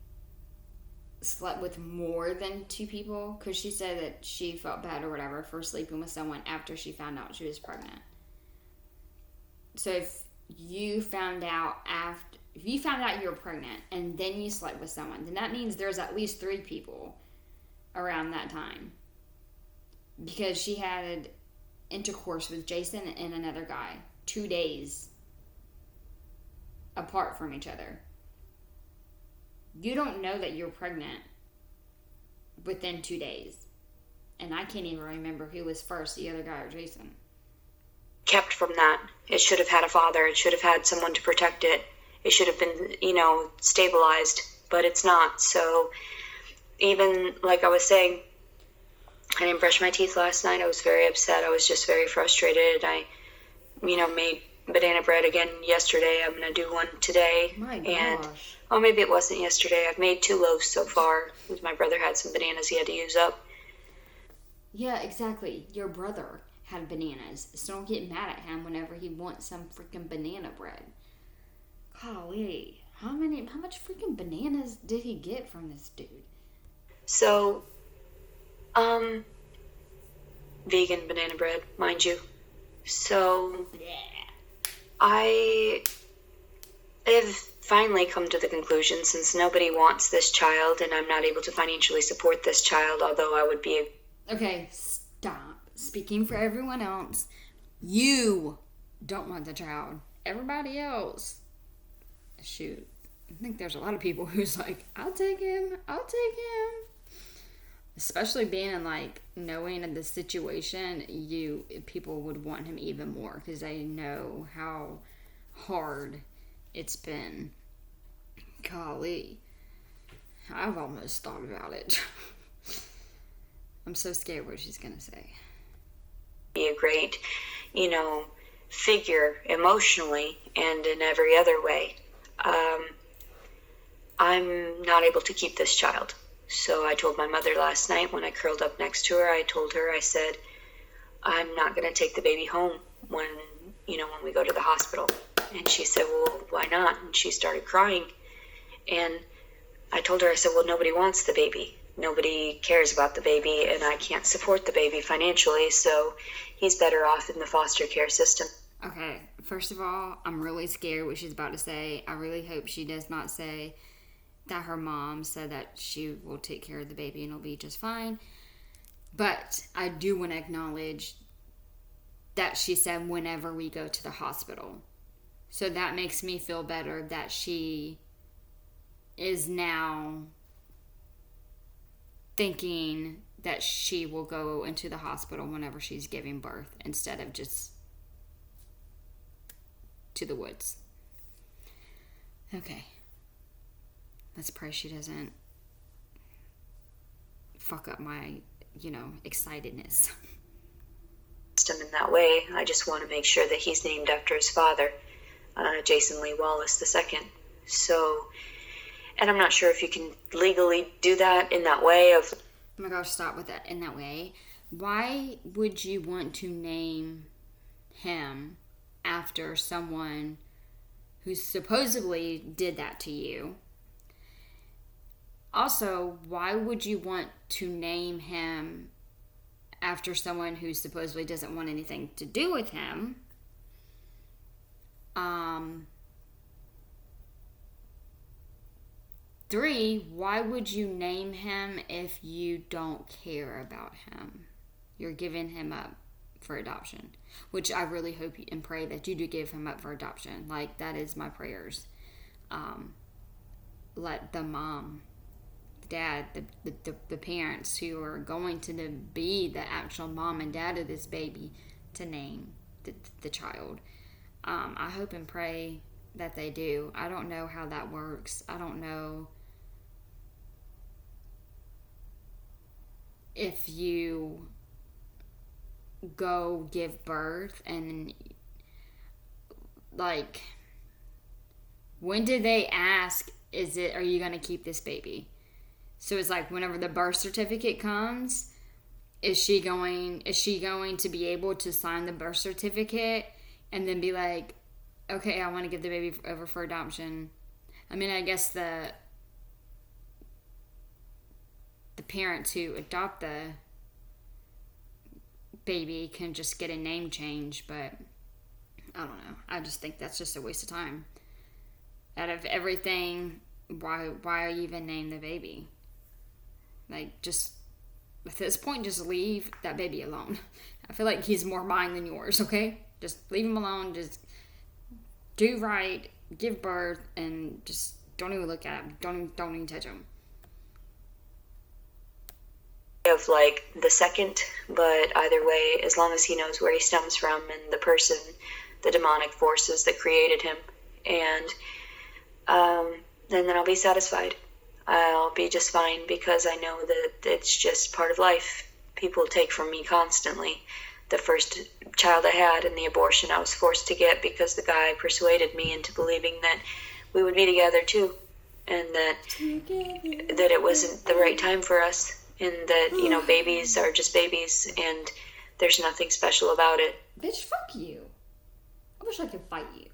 slept with more than 2 people? Because she said that she felt bad or whatever for sleeping with someone after she found out she was pregnant. So if you found out you were pregnant and then you slept with someone, then that means there's at least 3 people around that time. Because she had intercourse with Jason and another guy 2 days apart from each other. You don't know that you're pregnant within 2 days. And I can't even remember who was first, the other guy or Jason. Kept from that. It should have had a father. It should have had someone to protect it. It should have been, stabilized, but it's not. So even like I was saying, I didn't brush my teeth last night. I was very upset. I was just very frustrated. I, made banana bread again yesterday. I'm going to do one today. My gosh. And, maybe it wasn't yesterday. I've made 2 loaves so far. My brother had some bananas he had to use up. Yeah, exactly. Your brother had bananas. So don't get mad at him whenever he wants some freaking banana bread. Golly. How much freaking bananas did he get from this dude? So, vegan banana bread, mind you. So, I have finally come to the conclusion, since nobody wants this child and I'm not able to financially support this child, although I would be... Okay, stop. Speaking for everyone else, you don't want the child. Everybody else, shoot, I think there's a lot of people who's like, I'll take him. Especially being in, knowing in the situation, people would want him even more because they know how hard it's been. Golly. I've almost thought about it. I'm so scared what she's going to say. Be a great, figure emotionally and in every other way. I'm not able to keep this child. So I told my mother last night when I curled up next to her, I said, I'm not going to take the baby home when we go to the hospital. And she said, well, why not? And she started crying. And I told her, I said, well, nobody wants the baby. Nobody cares about the baby, and I can't support the baby financially, so he's better off in the foster care system. Okay, first of all, I'm really scared what she's about to say. I really hope she does not say that her mom said that she will take care of the baby and it'll be just fine. But I do want to acknowledge that she said whenever we go to the hospital. So that makes me feel better that she is now thinking that she will go into the hospital whenever she's giving birth instead of just to the woods. Okay. Let's pray she doesn't fuck up my, excitedness. In that way, I just want to make sure that he's named after his father, Jason Lee Wallace II. So, and I'm not sure if you can legally do that in that way of... Oh my gosh, stop with that. In that way. Why would you want to name him after someone who supposedly did that to you? Also, why would you want to name him after someone who supposedly doesn't want anything to do with him? 3, why would you name him if you don't care about him? You're giving him up for adoption, which I really hope and pray that you do give him up for adoption. That is my prayers. let the mom, the dad, the parents who are going to be the actual mom and dad of this baby to name the child. I hope and pray that they do. I don't know how that works. I don't know if you go give birth and, like, when did they ask, are you going to keep this baby? So it's like whenever the birth certificate comes, is she going to be able to sign the birth certificate and then be like, okay, I want to give the baby over for adoption? I mean, I guess the parents who adopt the baby can just get a name change, but I don't know. I just think that's just a waste of time. Out of everything, why even name the baby? Like, just at this point, just leave that baby alone. I feel like he's more mine than yours, okay? Just leave him alone. Just do right, give birth, and just don't even look at him. Don't even touch him. Of like the second, but either way, as long as he knows where he stems from and the person, the demonic forces that created him, and then I'll be satisfied. I'll be just fine, because I know that it's just part of life. People take from me constantly. The first child I had and the abortion I was forced to get because the guy persuaded me into believing that we would be together too, and that it wasn't the right time for us, and that, you know, babies are just babies and there's nothing special about it. Bitch, fuck you. I wish I could fight you.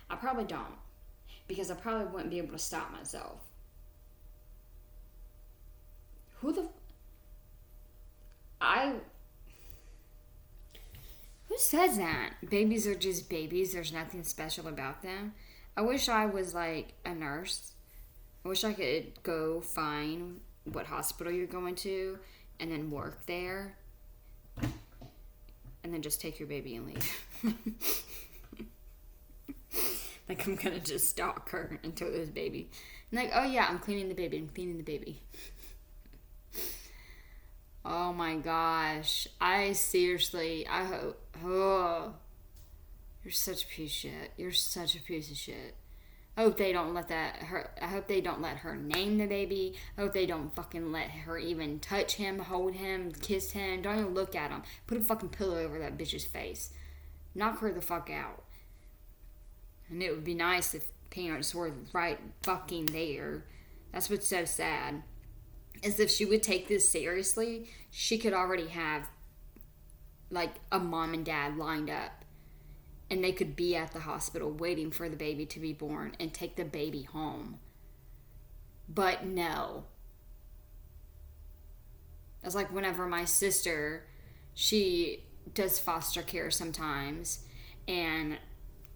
I probably don't, because I probably wouldn't be able to stop myself. Who says that? Babies are just babies. There's nothing special about them. I wish I was like a nurse. I wish I could go find what hospital you're going to and then work there and then just take your baby and leave. Like, I'm gonna just stalk her until this baby. And like, oh yeah, I'm cleaning the baby. Oh my gosh. I hope. Oh. You're such a piece of shit. I hope they don't let her name the baby. I hope they don't fucking let her even touch him, hold him, kiss him. Don't even look at him. Put a fucking pillow over that bitch's face. Knock her the fuck out. And it would be nice if parents were right fucking there. That's what's so sad. Is if she would take this seriously, she could already have like a mom and dad lined up, and they could be at the hospital waiting for the baby to be born and take the baby home. But no. It's like whenever my sister, she does foster care sometimes, and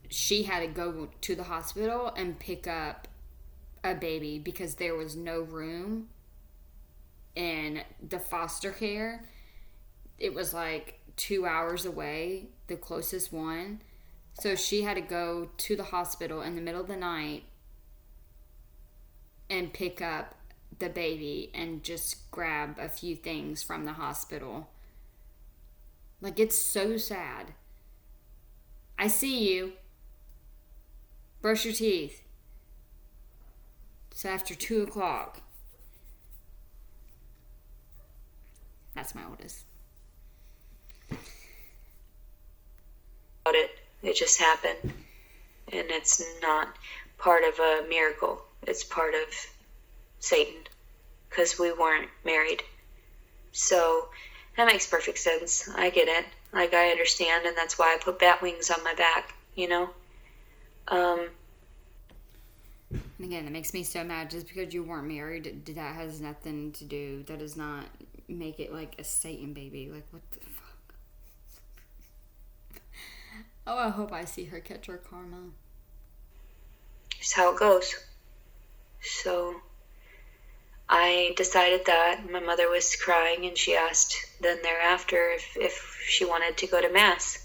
she had to go to the hospital and pick up a baby because there was no room in the foster care. It was like 2 hours away, the closest one. So she had to go to the hospital in the middle of the night and pick up the baby and just grab a few things from the hospital. Like, it's so sad. I see you. Brush your teeth. It's after 2 o'clock. That's my oldest. It just happened. And it's not part of a miracle. It's part of Satan. Because we weren't married. So that makes perfect sense. I get it. Like, I understand, and that's why I put bat wings on my back, you know? And again, it makes me so mad. Just because you weren't married, that has nothing to do. That does not make it like a Satan baby. Like, what the fuck? Oh, I hope I see her catch her karma. It's how it goes. So I decided that. My mother was crying, and she asked then thereafter if she wanted to go to Mass.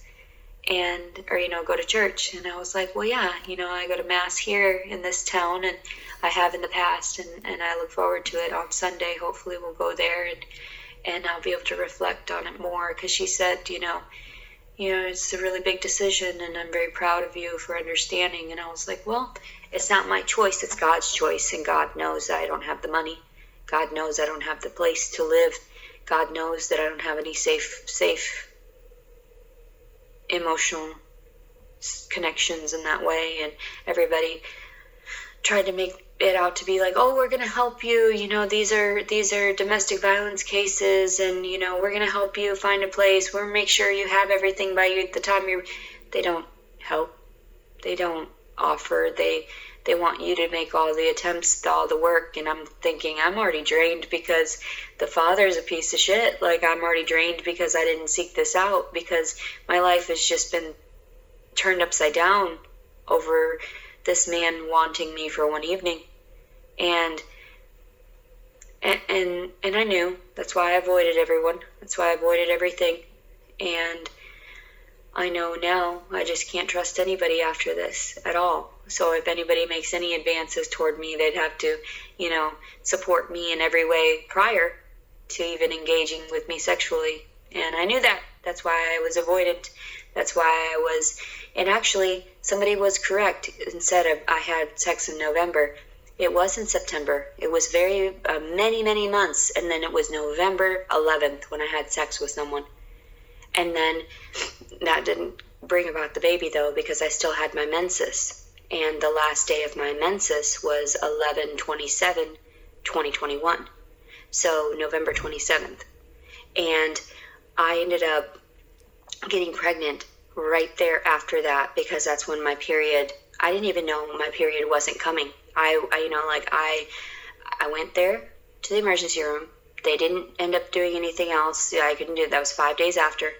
and, or, go to church. And I was like, well, yeah, I go to mass here in this town, and I have in the past, and I look forward to it on Sunday. Hopefully we'll go there, and I'll be able to reflect on it more. Because she said, it's a really big decision, and I'm very proud of you for understanding. And I was like, well, it's not my choice, it's God's choice, and God knows that I don't have the money. God knows I don't have the place to live. God knows that I don't have any safe emotional connections in that way. And everybody tried to make it out to be like, oh, we're going to help you, these are domestic violence cases, and we're going to help you find a place, we'll make sure you have everything by you at the time they don't help, they don't offer, they want you to make all the attempts, all the work. And I'm thinking, I'm already drained because the father's a piece of shit. Like, I'm already drained because I didn't seek this out, because my life has just been turned upside down over this man wanting me for one evening. And I knew. That's why I avoided everyone. That's why I avoided everything. And I know now I just can't trust anybody after this at all. So if anybody makes any advances toward me, they'd have to, support me in every way prior to even engaging with me sexually. And I knew that. That's why I was avoidant. That's why I was, and actually somebody was correct and said I had sex in November. It was in September. It was very, many months. And then it was November 11th when I had sex with someone. And then that didn't bring about the baby, though, because I still had my menses. And the last day of my menses was 11/27/2021. So November 27th. And I ended up getting pregnant right there after that, because that's when my period, I didn't even know my period wasn't coming. I went there to the emergency room. They didn't end up doing anything else. I couldn't do it. That was 5 days after.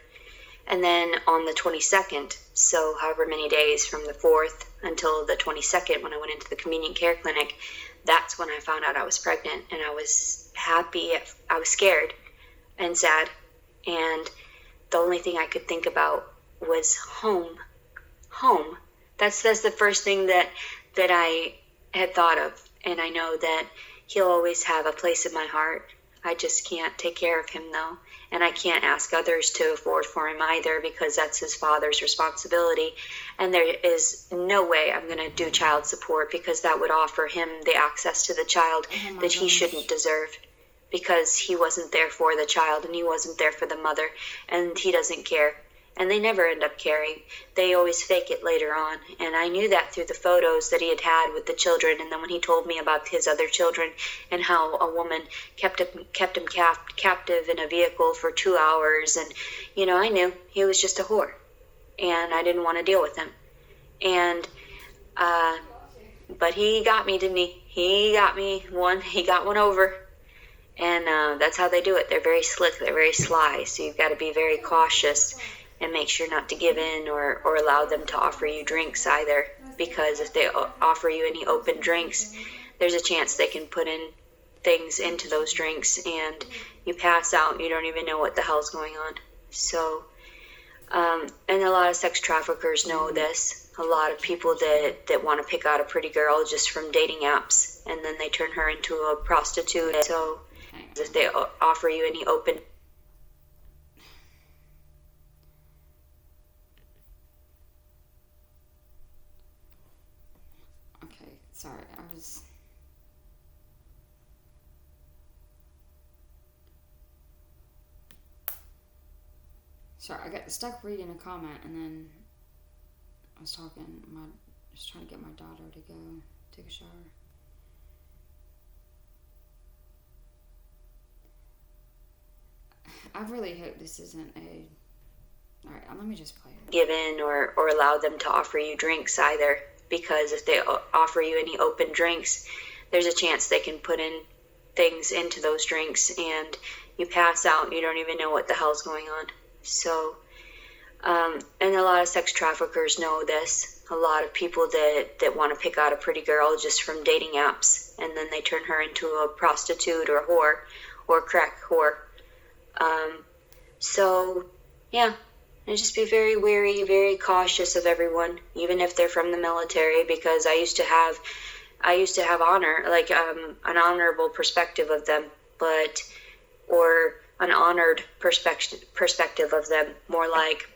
And then on the 22nd, so however many days from the 4th until the 22nd, when I went into the convenient care clinic, that's when I found out I was pregnant. And I was happy. I was scared and sad. And the only thing I could think about was home. Home. That's the first thing that I had thought of. And I know that he'll always have a place in my heart. I just can't take care of him, though. And I can't ask others to afford for him either, because that's his father's responsibility. And there is no way I'm going to do child support, because that would offer him the access to the child that he shouldn't deserve, because he wasn't there for the child and he wasn't there for the mother, and he doesn't care. And they never end up caring. They always fake it later on. And I knew that through the photos that he had had with the children. And then when he told me about his other children and how a woman kept him captive in a vehicle for 2 hours. And, I knew he was just a whore. And I didn't want to deal with him. And, but he got me, didn't he? He got me one. He got one over. And that's how they do it. They're very slick. They're very sly. So you've got to be very cautious and make sure not to give in or allow them to offer you drinks either, because if they offer you any open drinks, there's a chance they can put in things into those drinks and you pass out and you don't even know what the hell's going on. So, and a lot of sex traffickers know this. A lot of people that want to pick out a pretty girl just from dating apps, and then they turn her into a prostitute. So if they offer you any open... Sorry, I was... Sorry, I got stuck reading a comment, and then I was talking, just trying to get my daughter to go take a shower. I really hope this isn't a... Alright, let me just play it. Give in or allow them to offer you drinks either, because if they offer you any open drinks, there's a chance they can put in things into those drinks and you pass out and you don't even know what the hell's going on. So, and a lot of sex traffickers know this. A lot of people that want to pick out a pretty girl just from dating apps, and then they turn her into a prostitute or a whore or crack whore. So, yeah. And just be very wary, very cautious of everyone, even if they're from the military, because I used to have honor, like an honorable perspective of them, or an honored perspective of them, more like,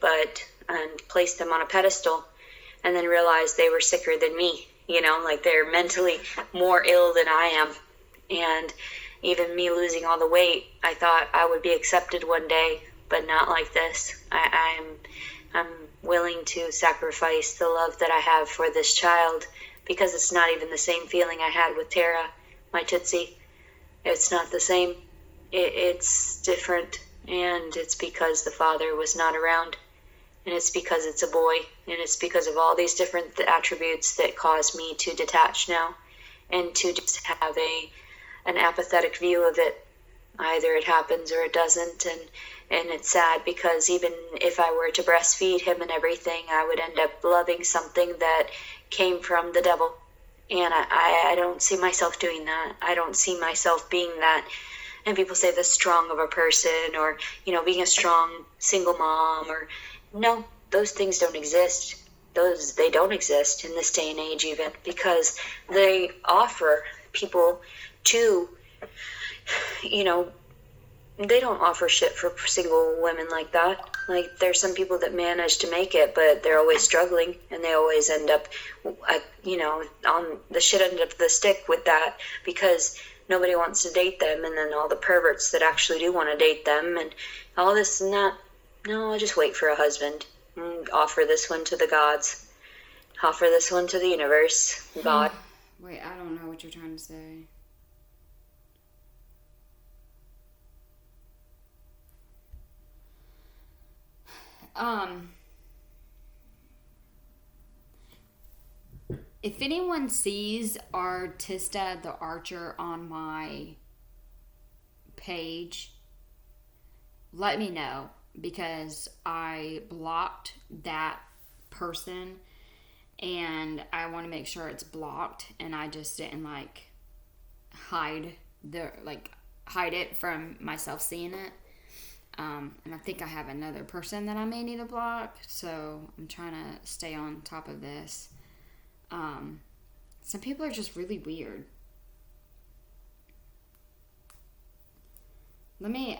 and placed them on a pedestal, and then realized they were sicker than me, like they're mentally more ill than I am. And even me losing all the weight, I thought I would be accepted one day, but not like this. I'm willing to sacrifice the love that I have for this child, because it's not even the same feeling I had with Tara, my Tootsie. It's not the same. It's different, and it's because the father was not around, and it's because it's a boy, and it's because of all these different attributes that cause me to detach now, and to just have an apathetic view of it. Either it happens or it doesn't, and it's sad, because even if I were to breastfeed him and everything, I would end up loving something that came from the devil. And I don't see myself doing that. I don't see myself being that. And people say the strong of a person, or, being a strong single mom, or no, those things don't exist. They don't exist in this day and age, even, because they offer people to, they don't offer shit for single women like that. Like, there's some people that manage to make it, but they're always struggling, and they always end up, on the shit end of the stick with that, because nobody wants to date them, and then all the perverts that actually do want to date them, and all this and that. No, I'll just wait for a husband. Offer this one to the gods. Offer this one to the universe. God. Wait, I don't know what you're trying to say. If anyone sees Artista the Archer on my page, let me know, because I blocked that person, and I want to make sure it's blocked, and I just didn't hide it from myself seeing it. And I think I have another person that I may need to block, so I'm trying to stay on top of this. Some people are just really weird. Let me,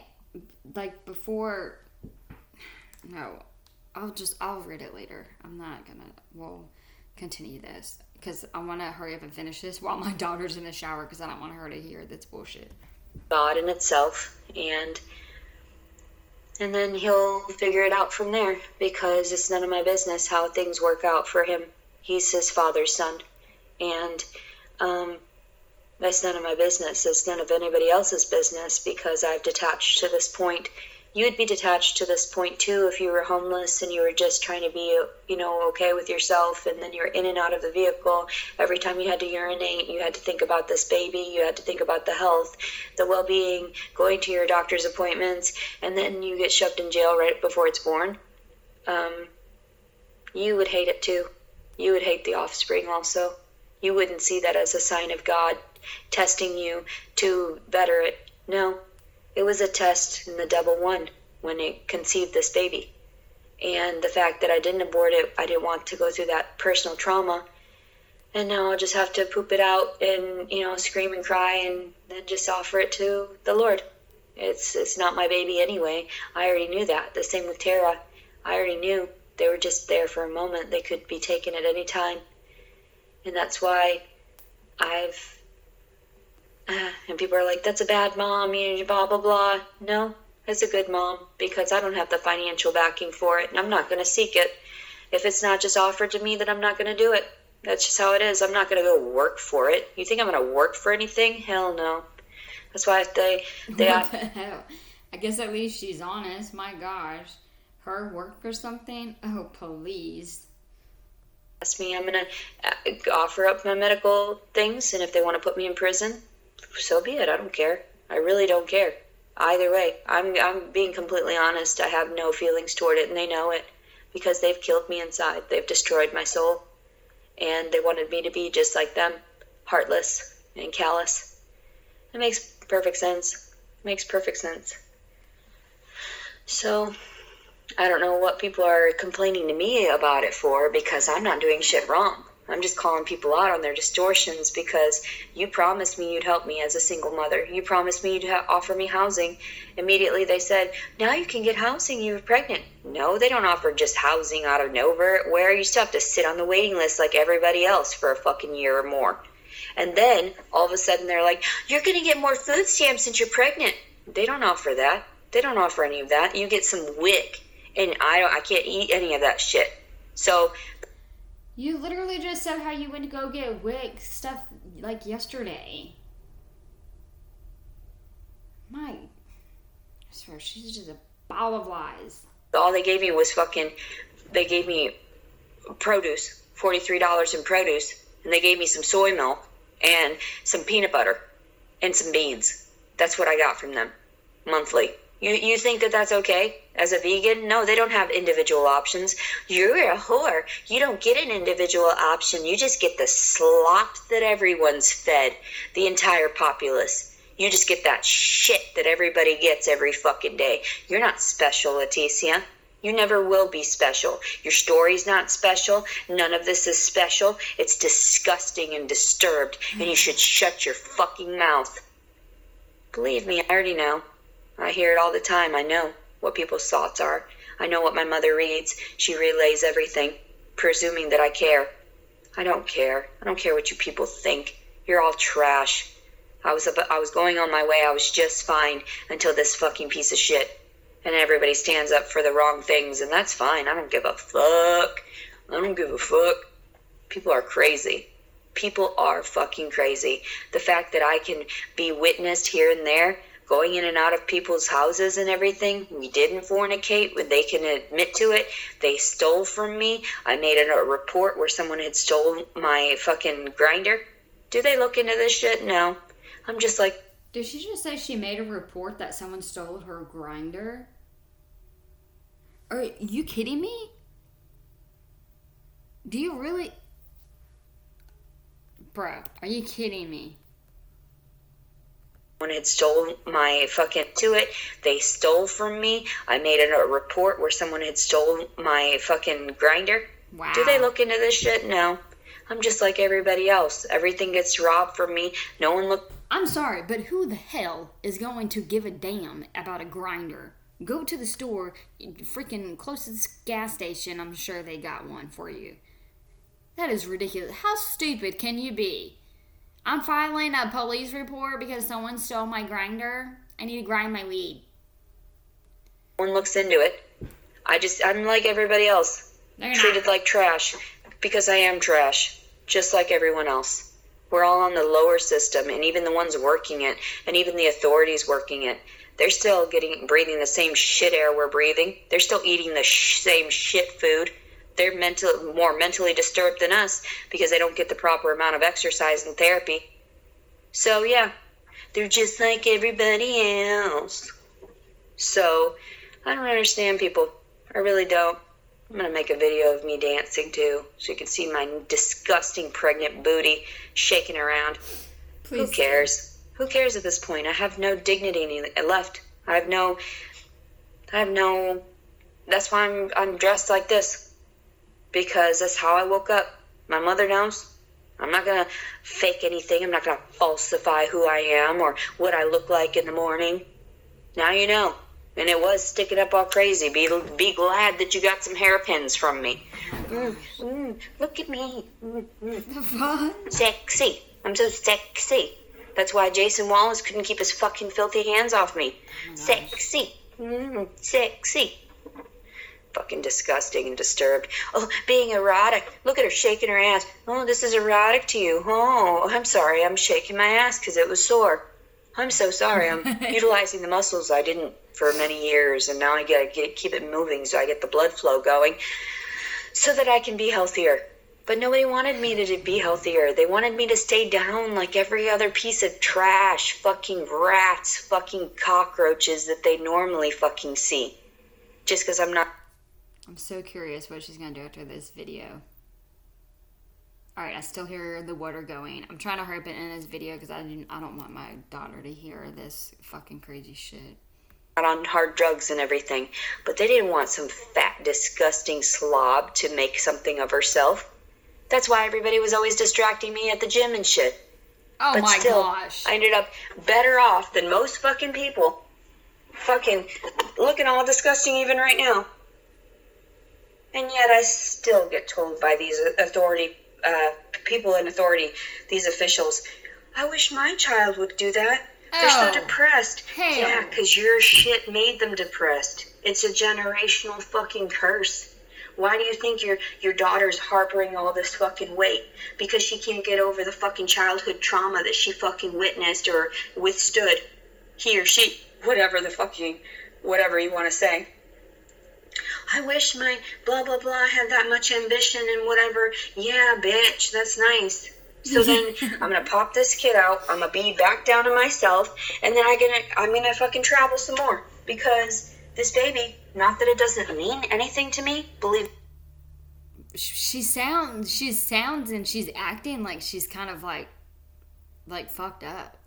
I'll read it later. We'll continue this, because I want to hurry up and finish this while my daughter's in the shower, because I don't want her to hear this bullshit. God in itself, and then he'll figure it out from there, because it's none of my business how things work out for him. He's his father's son, and that's none of my business. It's none of anybody else's business, because I've detached to this point. You'd be detached to this point too if you were homeless and you were just trying to be, okay with yourself, and then you're in and out of the vehicle. Every time you had to urinate, you had to think about this baby, you had to think about the health, the well-being, going to your doctor's appointments, and then you get shoved in jail right before it's born. You would hate it too. You would hate the offspring also. You wouldn't see that as a sign of God testing you to better it. No. It was a test, and the devil won when it conceived this baby. And the fact that I didn't abort it, I didn't want to go through that personal trauma. And now I'll just have to poop it out and, scream and cry, and then just offer it to the Lord. It's not my baby anyway. I already knew that. The same with Tara. I already knew they were just there for a moment. They could be taken at any time. And that's why and people are like, that's a bad mom, blah, blah, blah. No, it's a good mom, because I don't have the financial backing for it, and I'm not going to seek it. If it's not just offered to me, then I'm not going to do it. That's just how it is. I'm not going to go work for it. You think I'm going to work for anything? Hell no. That's why they what the hell? I guess at least she's honest. My gosh. Her work for something? Oh, please. Ask me, I'm going to offer up my medical things, and if they want to put me in prison, so be it. I don't care. I really don't care. Either way, I'm being completely honest. I have no feelings toward it, and they know it, because they've killed me inside. They've destroyed my soul, and they wanted me to be just like them, heartless and callous. It makes perfect sense. So, I don't know what people are complaining to me about it for, because I'm not doing shit wrong. I'm just calling people out on their distortions, because you promised me you'd help me as a single mother. You promised me you'd offer me housing. Immediately they said, now you can get housing, you're pregnant. No, they don't offer just housing out of nowhere. You still have to sit on the waiting list like everybody else for a fucking year or more. And then all of a sudden they're like, you're going to get more food stamps since you're pregnant. They don't offer that. They don't offer any of that. You get some WIC, and I can't eat any of that shit. So You literally just said how you went to go get WIC stuff like yesterday. I swear, she's just a ball of lies. all they gave me was they gave me produce, $43 in produce, and they gave me some soy milk and some peanut butter and some beans. That's what I got from them monthly. You think that that's okay as a vegan? No, they don't have individual options. You're a whore. You don't get an individual option. You just get the slop that everyone's fed, the entire populace. You just get that shit that everybody gets every fucking day. You're not special, Leticia. You never will be special. Your story's not special. None of this is special. It's disgusting and disturbed, and you should shut your fucking mouth. Believe me, I already know. I hear it all the time. I know what people's thoughts are. I know what my mother reads. She relays everything, presuming that I care. I don't care. I don't care what you people think. You're all trash. I was going on my way. I was just fine until this fucking piece of shit. And everybody stands up for the wrong things, and that's fine. I don't give a fuck. I don't give a fuck. People are crazy. People are fucking crazy. The fact that I can be witnessed here and there, going in and out of people's houses and everything. We didn't fornicate. They can admit to it. They stole from me. I made a report where someone had stolen my fucking grinder. Do they look into this shit? No. I'm just like... Did she just say she made a report that someone stole her grinder? Are you kidding me? Do you really... Bro, are you kidding me? Someone had stolen my fucking to it. They stole from me. I made a report where someone had stolen my fucking grinder. Wow. Do they look into this shit? No. I'm just like everybody else. Everything gets robbed from me. No one look. I'm sorry, but who the hell is going to give a damn about a grinder? Go to the store, freaking closest gas station. I'm sure they got one for you. That is ridiculous. How stupid can you be? I'm filing a police report because someone stole my grinder. I need to grind my weed. No one looks into it. I'm like everybody else. Treated like trash. Because I am trash. Just like everyone else. We're all on the lower system, and even the ones working it, and even the authorities working it, they're still breathing the same shit air we're breathing. They're still eating the same shit food. They're more mentally disturbed than us because they don't get the proper amount of exercise and therapy. So, yeah, they're just like everybody else. So, I don't understand people. I really don't. I'm going to make a video of me dancing, too, so you can see my disgusting pregnant booty shaking around. Please. Who cares? Who cares at this point? I have no dignity left. I have no... That's why I'm dressed like this. Because that's how I woke up. My mother knows. I'm not going to fake anything. I'm not going to falsify who I am or what I look like in the morning. Now you know. And it was sticking up all crazy. Be glad that you got some hairpins from me. Look at me. Sexy. I'm so sexy. That's why Jason Wallace couldn't keep his fucking filthy hands off me. Sexy. Sexy. Fucking disgusting and disturbed. Oh, being erotic. Look at her shaking her ass. Oh, this is erotic to you. Oh, I'm sorry. I'm shaking my ass because it was sore. I'm so sorry. I'm utilizing the muscles I didn't for many years, and now I gotta keep it moving so I get the blood flow going so that I can be healthier. But nobody wanted me to be healthier. They wanted me to stay down like every other piece of trash, fucking rats, fucking cockroaches that they normally fucking see. Just because I'm not... I'm so curious what she's going to do after this video. Alright, I still hear the water going. I'm trying to hurry up and end this video because I don't want my daughter to hear this fucking crazy shit. on hard drugs and everything, but they didn't want some fat, disgusting slob to make something of herself. That's why everybody was always distracting me at the gym and shit. Oh but my still, gosh. I ended up better off than most fucking people. Fucking looking all disgusting even right now. And yet I still get told by these people in authority, these officials, I wish my child would do that. They're so depressed. Hell. Yeah, because your shit made them depressed. It's a generational fucking curse. Why do you think your daughter's harboring all this fucking weight? Because she can't get over the fucking childhood trauma that she fucking witnessed or withstood. He or she, whatever you want to say. I wish my blah, blah, blah had that much ambition and whatever. Yeah, bitch, that's nice. So then I'm going to pop this kid out. I'm going to be back down to myself. And then I'm going to fucking travel some more. Because this baby, not that it doesn't mean anything to me, believe she sounds and she's acting like she's kind of like fucked up.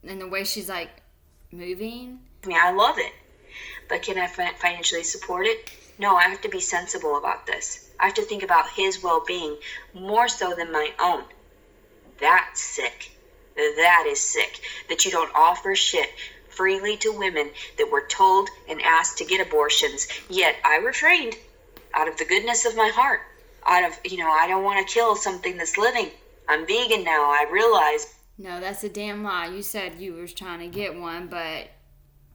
And the way she's like moving. I mean, I love it. But can I financially support it? No, I have to be sensible about this. I have to think about his well-being more so than my own. That's sick. That is sick. That you don't offer shit freely to women that were told and asked to get abortions. Yet I refrained out of the goodness of my heart. Out of, I don't want to kill something that's living. I'm vegan now. I realize. No, that's a damn lie. You said you was trying to get one, but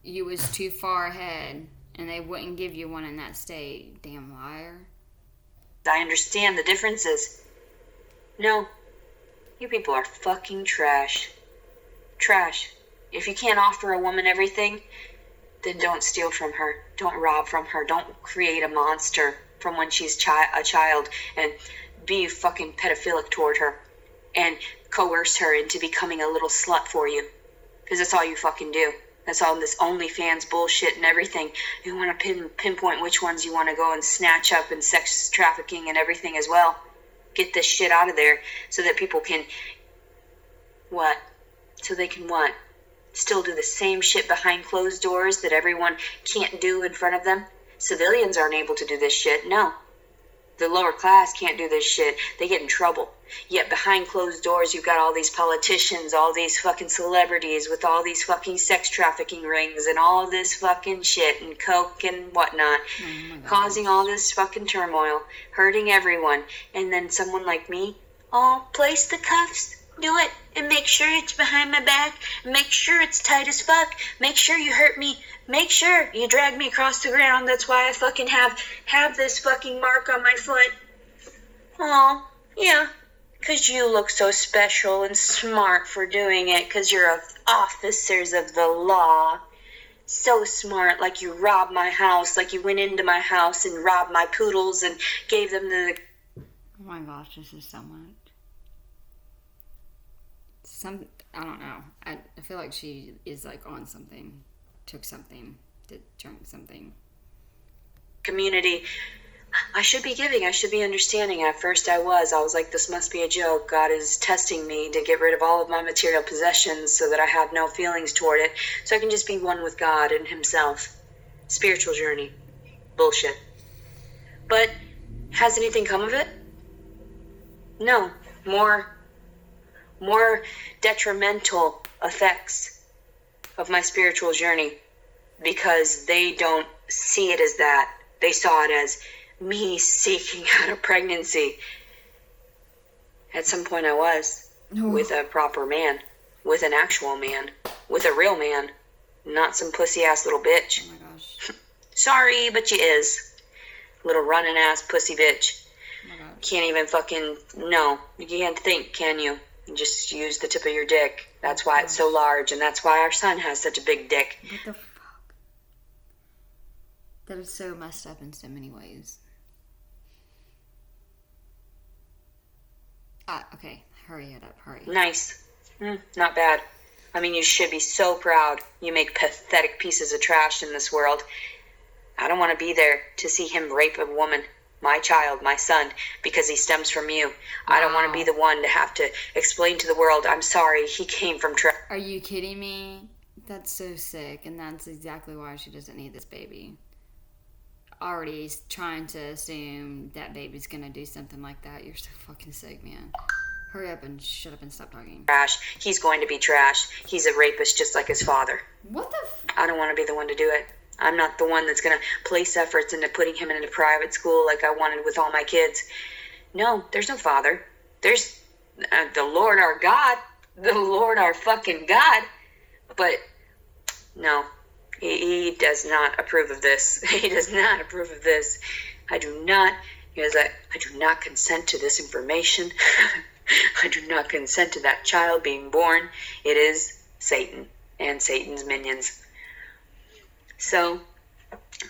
you was too far ahead, and they wouldn't give you one in that state. Damn liar. I understand the differences. No, you people are fucking trash. Trash. If you can't offer a woman everything, then don't steal from her. Don't rob from her. Don't create a monster from when she's a child and be fucking pedophilic toward her and coerce her into becoming a little slut for you. Because that's all you fucking do. That's all this OnlyFans bullshit and everything. You want to pinpoint which ones you want to go and snatch up and sex trafficking and everything as well. Get this shit out of there so that people can... What? So they can what? Still do the same shit behind closed doors that everyone can't do in front of them? Civilians aren't able to do this shit. No. The lower class can't do this shit. They get in trouble. Yet behind closed doors, you've got all these politicians, all these fucking celebrities with all these fucking sex trafficking rings and all this fucking shit and coke and whatnot, causing all this fucking turmoil, hurting everyone. And then someone like me, place the cuffs, do it, and make sure it's behind my back, make sure it's tight as fuck, make sure you hurt me, make sure you drag me across the ground. That's why I fucking have this fucking mark on my foot. Oh, yeah. Because you look so special and smart for doing it, because you're officers of the law. So smart, like you robbed my house, like you went into my house and robbed my poodles and gave them the... Oh my gosh, this is so much. I don't know. I feel like she is like on something, took something, drank something. Community... I should be giving, I should be understanding. At first I was like, this must be a joke. God is testing me to get rid of all of my material possessions so that I have no feelings toward it, so I can just be one with God and himself. Spiritual journey. Bullshit. But has anything come of it? No. More detrimental effects of my spiritual journey, because they don't see it as that. They saw it as me seeking out a pregnancy. At some point I was. With a proper man. With an actual man. With a real man. Not some pussy-ass little bitch. Oh my gosh. Sorry, but you is. Little running-ass pussy bitch. Oh my gosh. Can't even fucking... No. You can't think, can you? You just use the tip of your dick. That's why it's so large, and that's why our son has such a big dick. What the fuck? That is so messed up in so many ways. Okay. Hurry it up. Hurry. Nice. Not bad. I mean, you should be so proud. You make pathetic pieces of trash in this world. I don't want to be there to see him rape a woman. my child, my son, because he stems from you. Wow. I don't want to be the one to have to explain to the world, I'm sorry, he came from trash. Are you kidding me? That's so sick, and that's exactly why she doesn't need this baby. Already trying to assume that baby's gonna do something like that. You're so fucking sick, man. Hurry up and shut up and stop talking. Trash. He's going to be trash. He's a rapist just like his father. What the I don't want to be the one to do it. I'm not the one that's going to place efforts into putting him in a private school like I wanted with all my kids. No, there's no father. There's the Lord our God. The Lord our fucking God. But no, he does not approve of this. He does not approve of this. I do not consent to this information. I do not consent to that child being born. It is Satan and Satan's minions. So,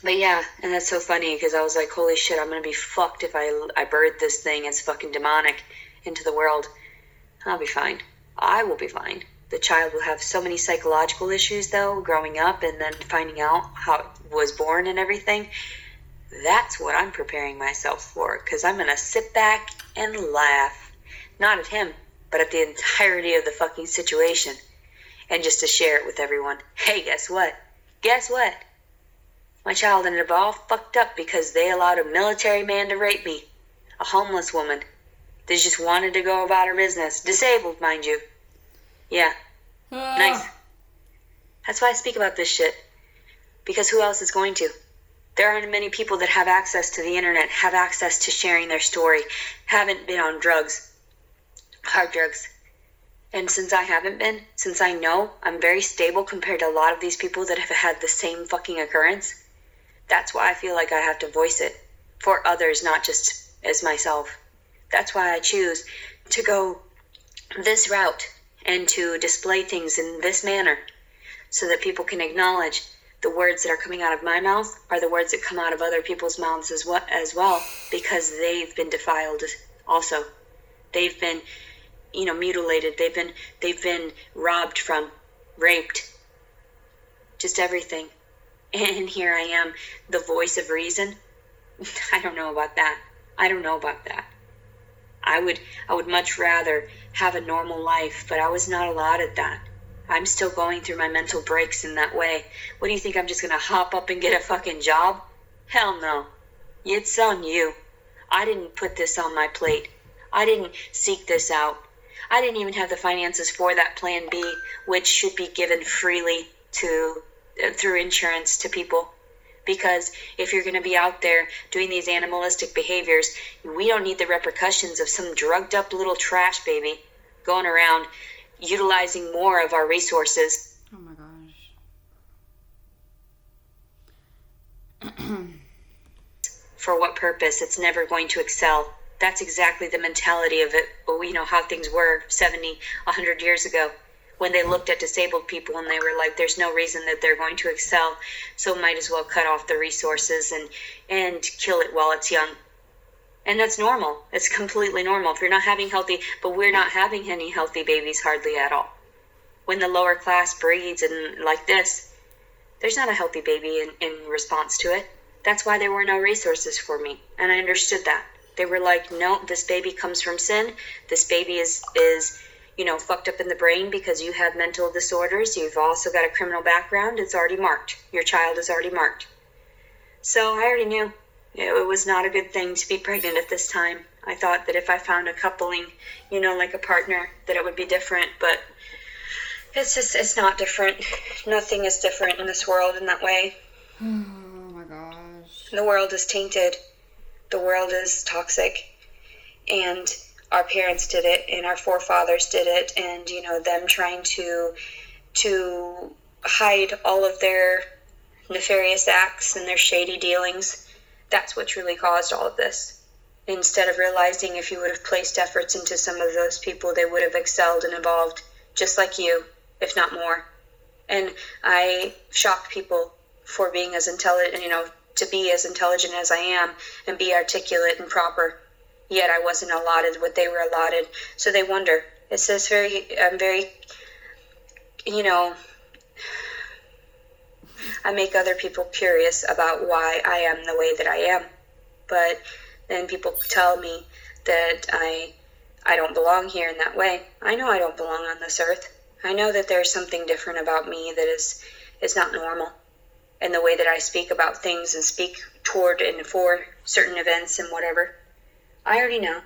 but yeah, and that's so funny because I was like, holy shit, I'm going to be fucked if I birth this thing as fucking demonic into the world. I'll be fine. I will be fine. The child will have so many psychological issues, though, growing up and then finding out how it was born and everything. That's what I'm preparing myself for, because I'm going to sit back and laugh. Not at him, but at the entirety of the fucking situation. And just to share it with everyone. Hey, guess what? Guess what? My child ended up all fucked up because they allowed a military man to rape me. A homeless woman. They just wanted to go about her business. Disabled, mind you. Yeah. Nice. That's why I speak about this shit. Because who else is going to? There aren't many people that have access to the internet, have access to sharing their story, haven't been on drugs. Hard drugs. And since I haven't been, since I know I'm very stable compared to a lot of these people that have had the same fucking occurrence, that's why I feel like I have to voice it for others, not just as myself. That's why I choose to go this route and to display things in this manner so that people can acknowledge the words that are coming out of my mouth are the words that come out of other people's mouths as well, because they've been defiled also. They've been mutilated. They've been robbed from, raped, just everything. And here I am, the voice of reason. I don't know about that. I would much rather have a normal life, but I was not allotted that. I'm still going through my mental breaks in that way. What do you think, I'm just gonna hop up and get a fucking job? Hell no. It's on you. I didn't put this on my plate. I didn't seek this out. I didn't even have the finances for that plan B, which should be given freely through insurance to people. Because if you're going to be out there doing these animalistic behaviors, we don't need the repercussions of some drugged up little trash baby going around utilizing more of our resources. Oh my gosh. For what purpose? It's never going to excel. That's exactly the mentality of it, how things were 70, 100 years ago, when they looked at disabled people and they were like, there's no reason that they're going to excel, so might as well cut off the resources and kill it while it's young. And that's normal. It's completely normal. If you're not having healthy, but we're not having any healthy babies hardly at all. When the lower class breeds and like this, there's not a healthy baby in response to it. That's why there were no resources for me, and I understood that. They were like, no, this baby comes from sin. This baby is fucked up in the brain because you have mental disorders. You've also got a criminal background. It's already marked. Your child is already marked. So I already knew it was not a good thing to be pregnant at this time. I thought that if I found a coupling, like a partner, that it would be different. But it's not different. Nothing is different in this world in that way. Oh my gosh. The world is tainted. The world is toxic, and our parents did it, and our forefathers did it, and them trying to hide all of their nefarious acts and their shady dealings. That's what truly caused all of this. Instead of realizing if you would have placed efforts into some of those people, they would have excelled and evolved just like you, if not more. And I shock people for being as intelligent, to be as intelligent as I am and be articulate and proper. Yet I wasn't allotted what they were allotted. So they wonder. It's this I'm very, I make other people curious about why I am the way that I am. But and people tell me that I don't belong here in that way. I know I don't belong on this earth. I know that there's something different about me that is not normal. And the way that I speak about things and speak toward and for certain events and whatever. I already know.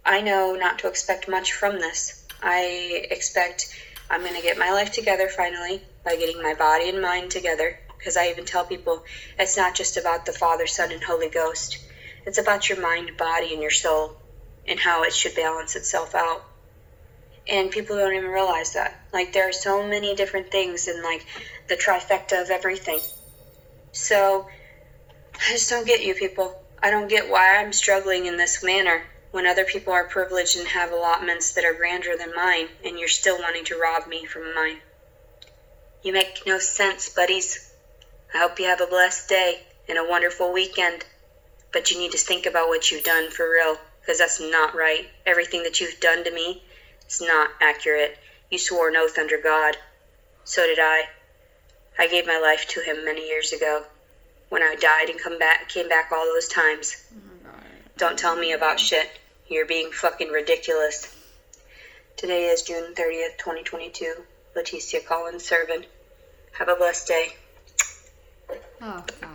I know not to expect much from this. I expect I'm going to get my life together finally by getting my body and mind together. Because I even tell people it's not just about the Father, Son, and Holy Ghost. It's about your mind, body, and your soul and how it should balance itself out. And people don't even realize that. Like, there are so many different things and, like, the trifecta of everything. So, I just don't get you people. I don't get why I'm struggling in this manner when other people are privileged and have allotments that are grander than mine, and you're still wanting to rob me from mine. You make no sense, buddies. I hope you have a blessed day and a wonderful weekend. But you need to think about what you've done for real, because that's not right. Everything that you've done to me is not accurate. You swore an oath under God. So did I. I gave my life to him many years ago when I died and came back all those times. Don't tell me about shit. You're being fucking ridiculous. Today is June 30th, 2022. Leticia Collins Servin. Have a blessed day. Oh, God.